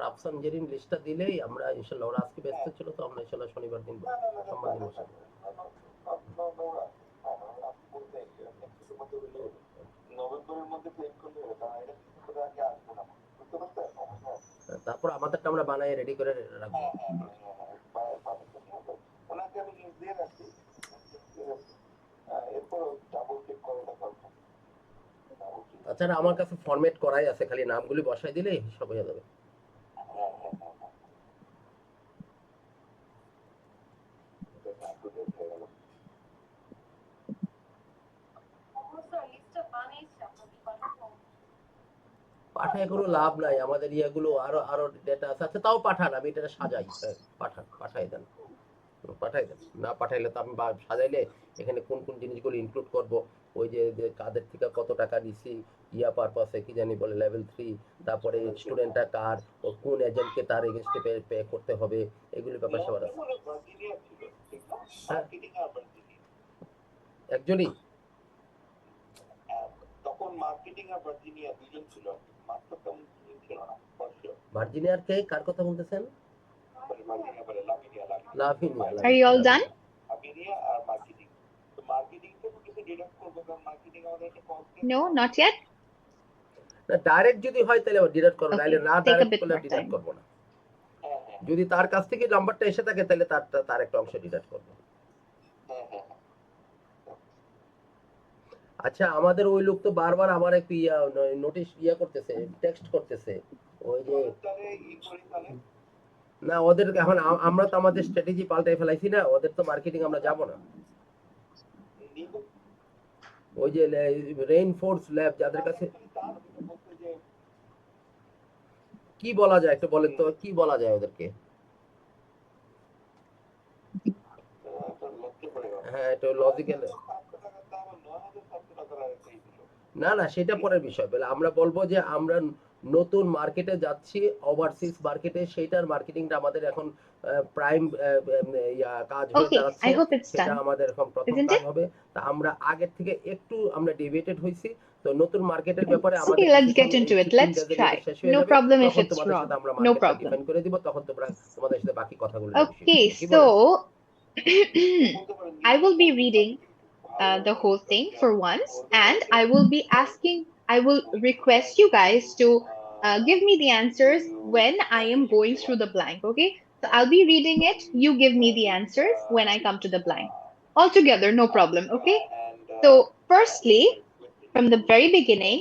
Rafsan যেদিন লিস্টটা দিলেই আমরা ইনশাল্লাহ ওরা আজকে ব্যস্ত ছিল তো আমরা ইনশাল্লাহ শনিবার দিন সোমবার দিন বসাবো। তারপর আমাদেরটা আমরা বানাই রেডি করে রাখবো। তাছাড়া আমার কাছে ফরম্যাট করাই আছে, খালি নামগুলি বসাই দিলেই সব হয়ে যাবে। পাঠায় কোনো লাভ নাই, আমাদের ইয়েগুলো আরো আরো ডেটা আছে। আচ্ছা তাও পাঠান, আমি এটা সাজাই। পাঠান, পাঠাই দেন, পাঠাই দেন। না পাঠাইলে তো আমি সাজাইলে এখানে কোন কোন জিনিসগুলো ইনক্লুড করব, ওই যে কাদের থেকে কত টাকা দিছি, ইয়া পারপাসে কি জানি বলে লেভেল 3, তারপরে স্টুডেন্টটা কার, ও কোন এজেন্টকে তার এগেইনস্টে পে করতে হবে, এগুলো ব্যাপার সবার আছে। একজনই তখন মার্কেটিং আর ভার্জিনিয়া দুজন ছিল, মাত্র তেমন ছিল না। ভার্জিনিয়ার কে কার কথা বলতেছেন? Lavinia. Are you all done? No, not yet. না ডাইরেক্ট যদি হয় তাহলে ডিরেক্ট করব, নাইলে না ডাইরেক্ট করলে ডিরেক্ট করব না। যদি তার কাছ থেকে নাম্বারটা এসে থাকে তাহলে তার একটা অংশ ডিরেক্ট করব। আচ্ছা আমাদের ওই লোক তো বারবার আমার একটু নোটিশ করতেছে, টেক্সট করতেছে ওই যে না ওদের এখন আমরা তো আমাদের স্ট্র্যাটেজি পাল্টাই ফেলাইছি না, ওদের তো মার্কেটিং আমরা যাব না। ওই যে রেইনফোর্স ল্যাব যাদের কাছে কি বলা যায় একটু বলেন তো, কি বলা যায় ওদেরকে? হ্যাঁ একটু লজিক্যাল। না না সেটা পরের বিষয়, বলে আমরা বলবো যে আমরা নতুন মার্কেটে যাচ্ছি, ওভারসিজ মার্কেটে, সেইটার মার্কেটিংটা আমাদের এখন প্রাইম কাজ হয়ে Okay, দাঁড়াচ্ছে। I hope it's সেটা done. আমাদের এখন প্রথম Isn't কাজ it? হবে। তা আমরা আগের থেকে একটু আমরা ডেভিয়েটেড হইছি, তো নতুন মার্কেটের ব্যাপারে আমাদের Okay, let's get into it. Let's try. শেষ হয়ে No যাবে, problem if তখন it's তোমাদের wrong. সাথে আমরা No মার্কেটটা problem. ডিফাইন করে দিব, তখন তোমরা তোমাদের সাথে বাকি কথাগুলো Okay, so I will be reading the whole thing for once, and I will request you guys to give me the answers when I am going through the blank, okay? So I'll be reading it, you give me the answers when I come to the blank. All together, no problem, okay? So, firstly, from the very beginning,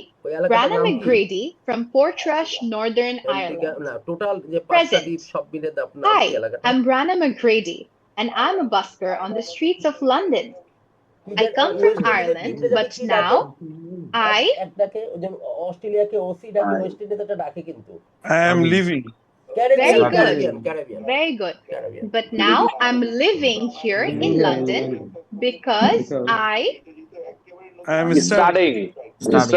Branna McGrady from Portrush, Northern Ireland. না total যে পাঁচটা দ্বীপ Present. সব মিলে নাম Hi, কি এলাকাটা? I'm Branna McGrady, and I'm a busker on the streets of London. I come from Ireland, but now I একটাকে যে অস্ট্রেলিয়াকে ওসি ডাকে, ওয়েস্ট ইন্ডিজটা ডাকে কিন্তু I am leaving. very good, Caribbean very good. But now I'm living here in London because I am Studying.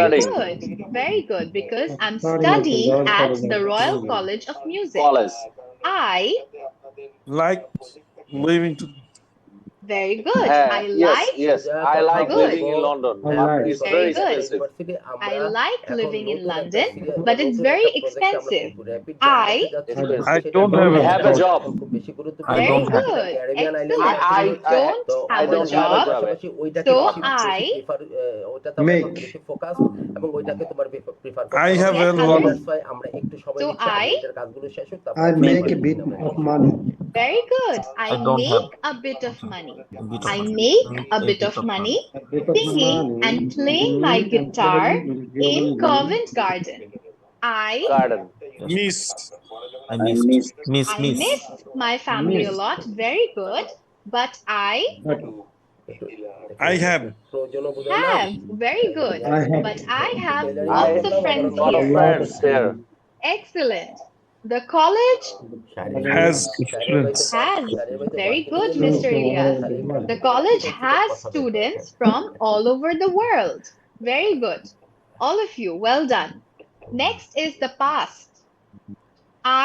very good, very good, because I'm studying at the Royal College of Music. College. I like living to. very good. I Yes, like yes. I like Good. living in London, but it's Very very good. expensive. I like living in London, but it's very expensive. I I don't have I have a job. I very don't have. good. Excellent. I Don't have a job. So Make. Focus এবং ওইটাকে তোমার prefer I have a Yes, lot. That's why আমরা একটু সময় So নিচ্ছি, I আমাদের কাজগুলো শেষ হোক, তারপর I আমরা make a marketing bit আমরা of money. very good. I don't have make a bit of money. a bit of I money. make a A bit bit of of money A bit of singing money. and playing my guitar in Covent Garden. I garden. Miss. I missed. Miss. miss my family a lot. Very good. But I I have. have. Very good. I have. But I have I lots of have friends a lot of here. friends here. Excellent. The college Has friends. has. Very good, Mr. Ilyas. The college has students from all over the world. Very good. All of you, well done. Next is the past.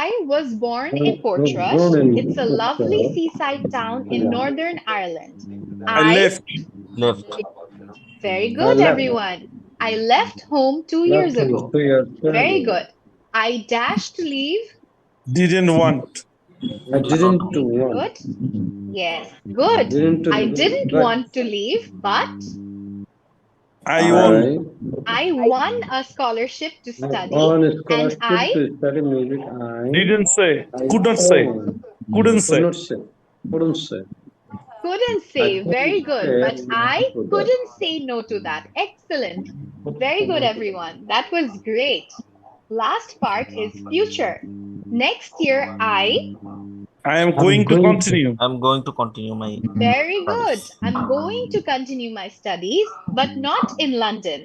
I was born in Portrush. It's a lovely seaside town in Northern Ireland. I left. Very good, left. everyone. I left home 2 years ago. 2 years. Very good. I dashed to leave. Didn't want. I didn't want. Good. Yes, good. I didn't but want to leave, but I won. I won a scholarship to study, on a and scholarship I to study music. Didn't say. Could not say. Couldn't say. Couldn't say. couldn't say. Very good. say But no I to that. couldn't say no to that. Excellent. Very good, everyone. That was great. Last part is future. Next year, I I am going to continue. I'm going to continue my. very good. I'm going to continue my studies, but not in London.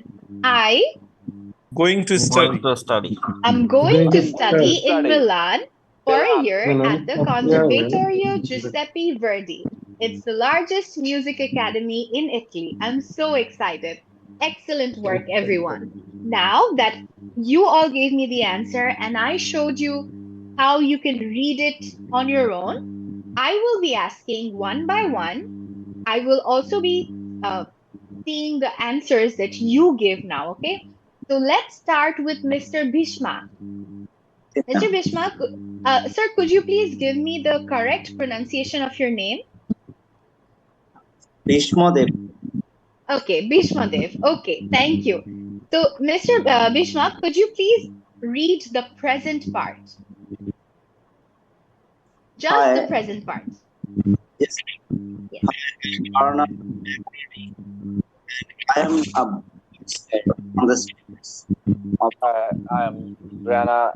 Going to study. Going to study. I'm going to study in Study. Milan for a year Milan. at the Conservatorio Giuseppe Verdi. It's the largest music academy in Italy. I'm so excited. Excellent work, everyone. Now that you all gave me the answer and I showed you how you can read it on your own, I will be asking one by one. I will also be seeing the answers that you give now, okay? So let's start with Mr. Bhishma. Mr. Bhishma, sir, could you please give me the correct pronunciation of your name? Bhishmadev. Okay, Bhishma Dev. Okay, thank you. So, Mr. Bhishma, could you please read the present part? Just the Hi. present part. Yes. Yes. Barna I am on the streets of I am Brana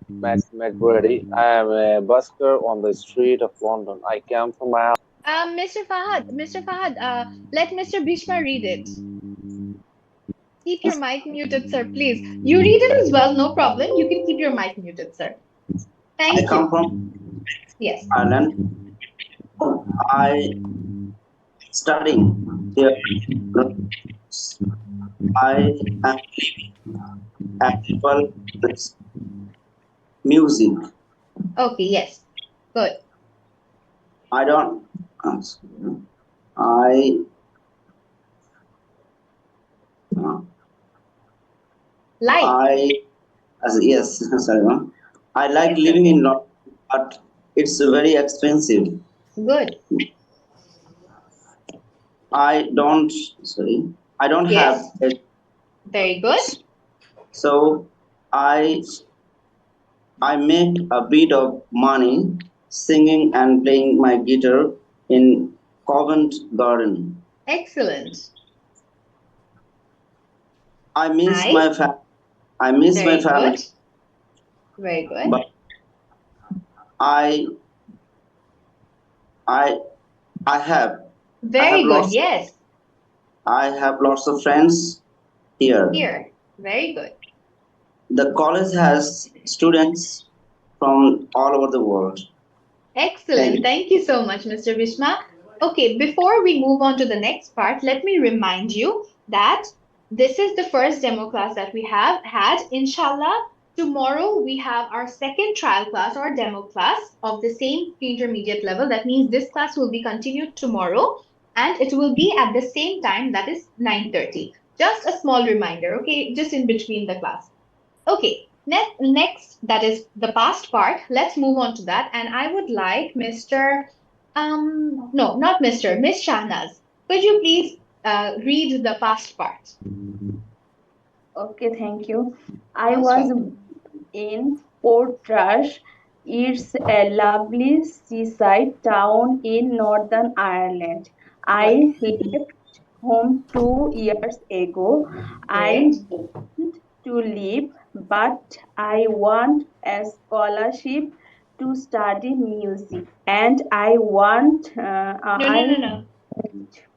McGrady. I am a busker on the street of London. I came from my Mr. Fahad, let Mr. Bhishma read it. Keep your mic muted, sir, please. You read it as well, no problem. You can keep your mic muted, sir. I Thank come you. from Yes. Ireland. I studying here. I am at 12 music. Okay, yes. Good. I don't. I Like. yes, sorry, ma'am. I like It's living okay. in London, but it's very expensive. Good. I don't. Sorry, I don't have Yes. a. Very good. So I make a bit of money singing and playing my guitar in Covent Garden. Excellent. I miss I. my I miss my Very family, good. Very good. but I I I have Very good. lots. Yes. I have lots of friends here. Here. Very good. The college has students from all over the world. Excellent. Thank you so much, Mr. Bhishma. Okay, before we move on to the next part, let me remind you that this is the first demo class that we have had. Inshallah, tomorrow we have our second trial class or demo class of the same pre-intermediate level. That means this class will be continued tomorrow and it will be at the same time, that is 9:30. Just a small reminder, okay, just in between the class. Okay, next, that is the past part. Let's move on to that. And I would like Mr. No, not Mr. Miss Shahnaz. Could you please read the past part? Okay, thank you. I was in Portrush. It's a lovely seaside town in Northern Ireland. I left home 2 years ago. I Great. want to leave, but I want a scholarship to study music, and I want I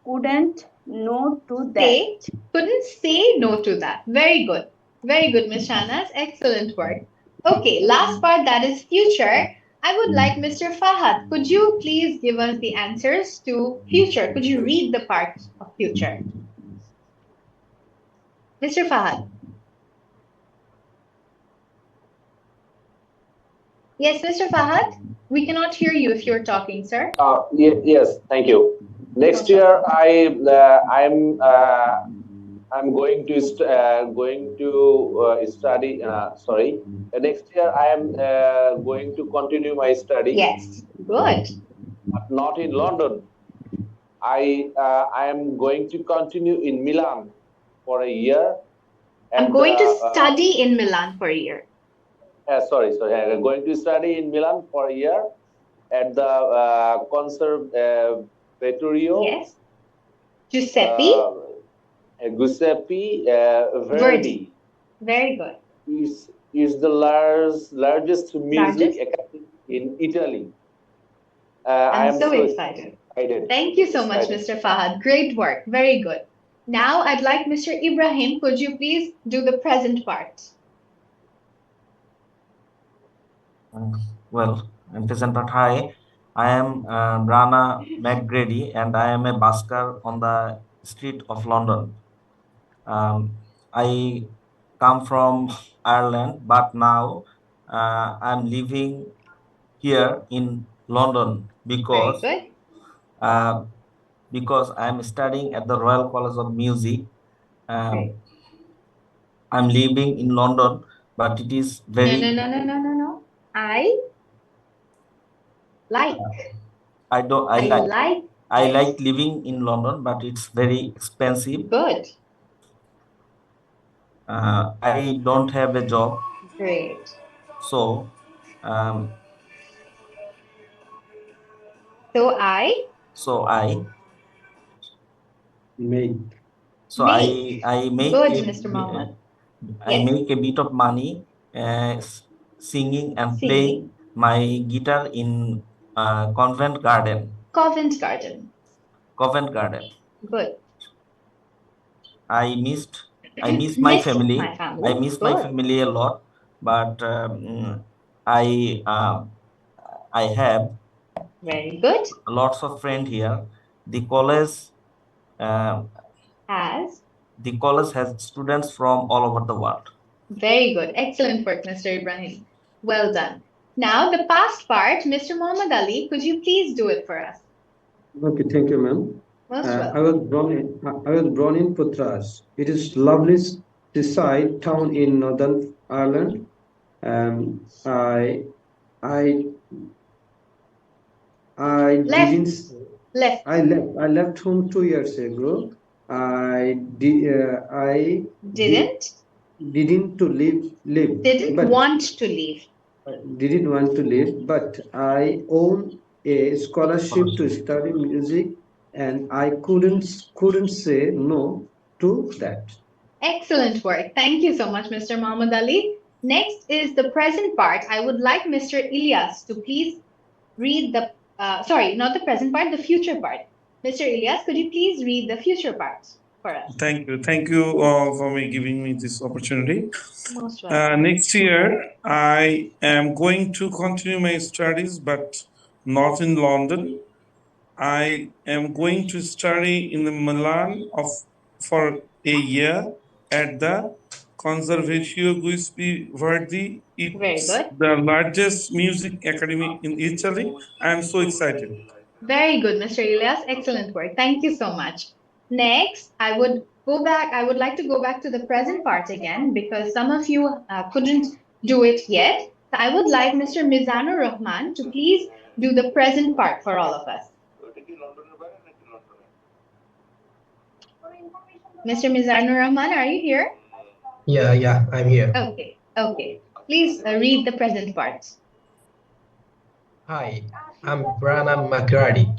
couldn't no to that. Couldn't say no to that. Very good. Very good, Miss Shahnaz. Excellent work. Okay, last part, that is future. I would like Mr. Fahad. Could you please give us the answers to future? Could you read the part of future? Mr. Fahad. Yes, Mr. Fahad, we cannot hear you if you're talking, sir. Yes, thank you. Next year, I'm going to study. Sorry, next year I am going to continue my study. Yes, good. But not in London. I am going to continue in Milan for a year. I'm going to study in Milan for a year. Sorry. I'm going to study in Milan for a year at the Conservatorio. Yes. Giuseppe. Giuseppe Verdi. Very good. Is the largest music academy in Italy. I am so excited. Thank you so much, Mr. Fahad. Great work. Very good. Now I'd like Mr. Ibrahim, could you please do the present part? Well, in present part, hi, I am Brana McGrady and I am a busker on the street of London. I come from Ireland, but now I'm living here in London Very good. because I'm studying at the Royal College of Music. Great. I'm living in London, but it is very. No. I like. I don't. I like. like. I like living in London, but it's very expensive. Good. I don't have a job. Great. So, So I so I Make So Make. I make Good, a, Mr. Mohammed. I Yes. make a bit of money singing and playing Singing. my guitar in Convent Garden. Covent Garden. Covent Garden. Good. I miss my Miss family. my family. I miss my Good. family a lot, but I I have Very good. lots of friends here. The college uh, As. the college has students from all over the world. Very good. Excellent work, Mr. Ibrahim. Well done. Now, the past part, Mr. Muhammad Ali, could you please do it for us? Okay, thank you, ma'am. Most I welcome. was born in Putras. It is lovely seaside town in Northern Ireland. Um, I I I didn't. Left. I left home 2 years ago. I didn't to live, Didn't but want to leave. didn't want to leave, but I own a scholarship to study music, and I couldn't say no to that. Excellent work. Thank you so much, Mr. Muhammad Ali. Next is the present part. I would like Mr. Ilyas to please read the, sorry, not the present part, the future part. Mr. Ilyas, could you please read the future part for us? Thank you. Thank you for me giving me this opportunity. Most welcome. Next year, I am going to continue my studies, but not in London. I am going to study in the Milan for a year at the Conservatorio Giuseppe Verdi. Very It's good. the largest music academy in Italy. I am so excited. Very good, Mr. Ilyas. Excellent work. Thank you so much. Next, I would like to go back to the present part again because some of you couldn't do it yet. So I would like Mr. Mizanur Rahman to please do the present part for all of us. Mr. Mizanur Rahman, are you here? Yeah, I'm here. Okay. Please read the present part. Hi, I'm Brana McGrady,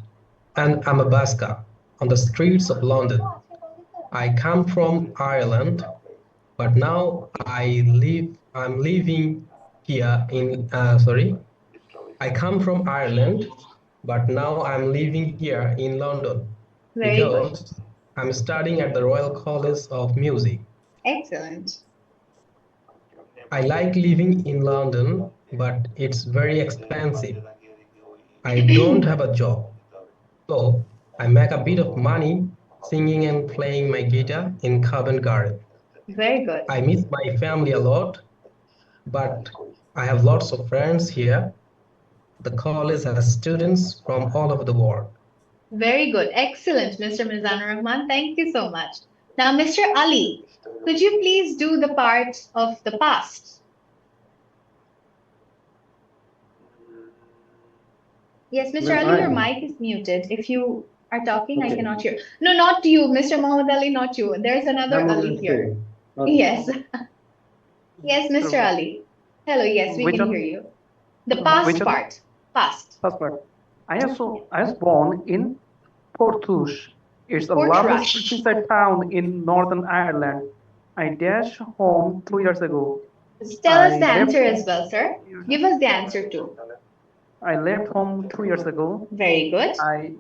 and I'm a busker on the streets of London. I come from Ireland, but now I'm living here in, I come from Ireland, but now I'm living here in London Very good. because I'm studying at the Royal College of Music. Excellent. I like living in London, but it's very expensive. I don't have a job, so I make a bit of money singing and playing my guitar in Covent Garden. Very good. I miss my family a lot, but I have lots of friends here. The college has students from all over the world. Very good. Excellent, Mr. Mizanur Rahman. Thank you so much. Now, Mr. Ali, could you please do the part of the past? Yes, Mr. Ma'am, Ali, your mic is muted. If you are talking, I cannot hear. No, not you, Mr. Muhammad Ali, not you. There's another I'm on Ali the here. stage. Okay. Yes. Yes, Mr. Ali. Hello, yes, we Which can one? hear you. The past part. Past. Passport. I was born in Portrush. It's a lovely Portrush. seaside town in Northern Ireland. I dashed home 2 years ago. Tell us I the left answer as well, sir. Give us the answer too. I left home 2 years ago. Very good. I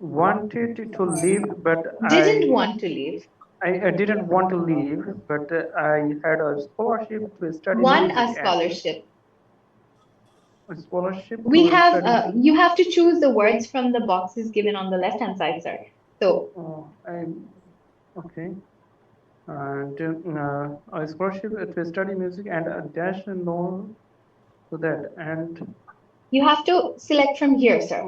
wanted to leave, but Didn't want to leave. I didn't want to leave, but I had a scholarship to study Want music a and scholarship. a scholarship We to have, study. you have to choose the words from the boxes given on the left-hand side, sir. So, Okay. And a scholarship to study music and a dash no to that. And you have to select from here, sir.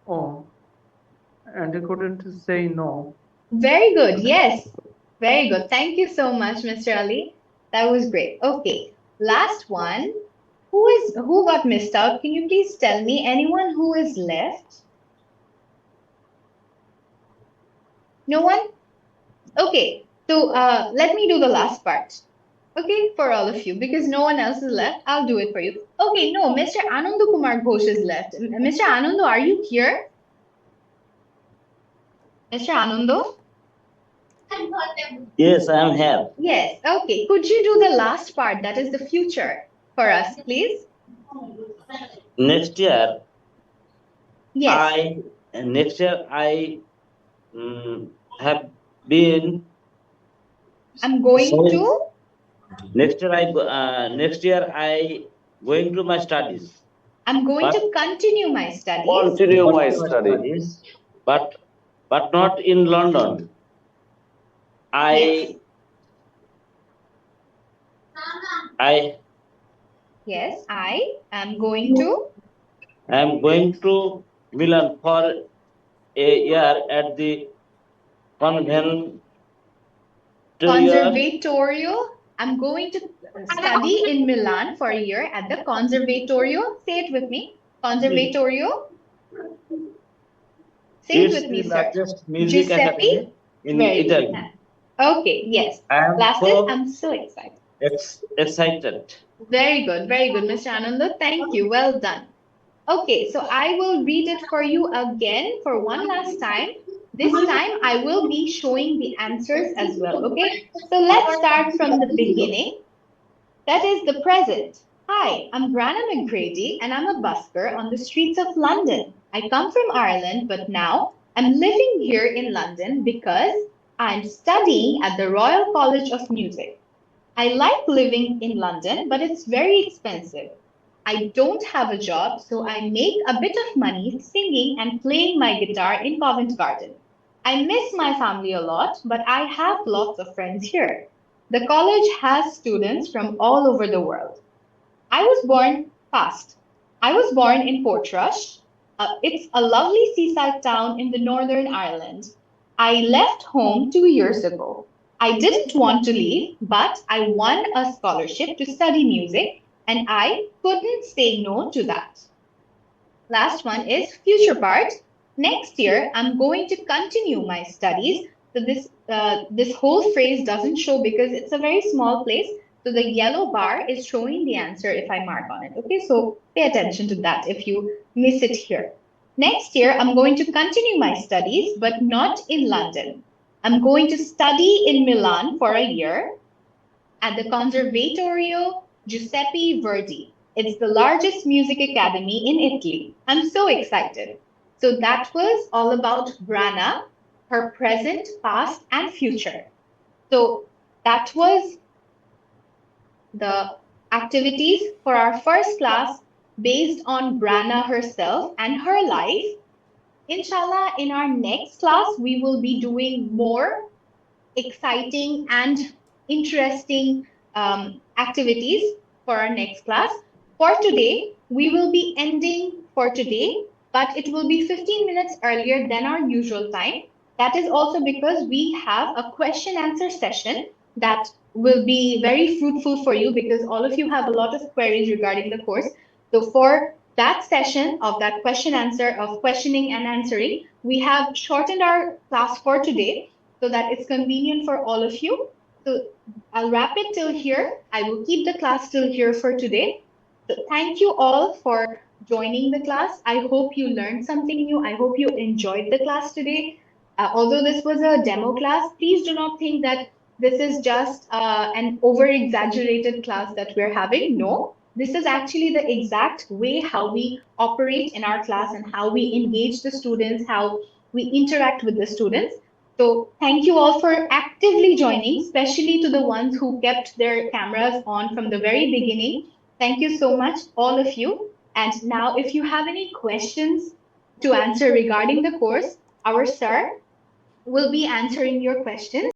And I couldn't say no. Very good. Yes. Very good. Thank you so much, Mr. Ali. That was great. Okay. Last one. Who got missed out? Can you please tell me anyone who is left? No one? Okay. So let me do the last part. Okay, for all of you, because no one else is left, I'll do it for you. Okay, no, Mr. Anandu Kumar Ghosh is left. Mr. Anandu, are you here? Mr. Anandu? Yes, I am here. Yes. Okay. Could you do the last part, that is the future, for us, please? Next year, Yes. I have been. I'm going Sorry. to. Next year I going to my studies. I'm going But to continue my studies. Continue my study. But not in London. Yes. I Yes, I am going to am going to Milan for a year at the convent. Conservatorio. I'm going to study in Milan for a year at the Conservatorio. Say it with me. Conservatorio. Say it It's with the me, sir. largest music Giuseppe. academy in Very good. Italy. Okay, yes. I am Lasted. so I'm so excited. excited. Very good, Mr. Ananda. Thank you. Well done. Okay, so I will read it for you again for one last time. This time I will be showing the answers as well. Okay, so let's start from the beginning. That is the present. Hi, I'm Brana McGrady and I'm a busker on the streets of London. I come from Ireland, but now I'm living here in London because I'm studying at the Royal College of Music. I like living in London, but it's very expensive. I don't have a job, so I make a bit of money singing and playing my guitar in Covent Garden. I miss my family a lot, but I have lots of friends here. The college has students from all over the world. I was born fast. I was born in Portrush. It's a lovely seaside town in the Northern Ireland. I left home 2 years ago. I didn't want to leave, but I won a scholarship to study music, and I couldn't say no to that. Last one is future part. Next year, I'm going to continue my studies. So this whole phrase doesn't show because it's a very small place. So the yellow bar is showing the answer if I mark on it. Okay, so pay attention to that if you miss it here. Next year, I'm going to continue my studies, but not in London. I'm going to study in Milan for a year at the Conservatorio Giuseppe Verdi. It's the largest music academy in Italy. I'm so excited. So that was all about Brana, her present, past, and future. So that was the activities for our first class based on Brana herself and her life. Inshallah, in our next class, we will be doing more exciting and interesting activities for our next class. For today, we will be ending for today, but it will be 15 minutes earlier than our usual time. That is also because we have a question answer session that will be very fruitful for you because all of you have a lot of queries regarding the course. So for that session of that question answer of questioning and answering, we have shortened our class for today so that it's convenient for all of you. So I'll wrap it till here. I will keep the class till here for today. So thank you all for joining the class. I hope you learned something new. I hope you enjoyed the class today. Although this was a demo class, please do not think that this is just an over exaggerated class that we're having. No, this is actually the exact way how we operate in our class and how we engage the students, how we interact with the students. So thank you all for actively joining, especially to the ones who kept their cameras on from the very beginning. Thank you so much, all of you. And now, if you have any questions to answer regarding the course, our sir will be answering your questions.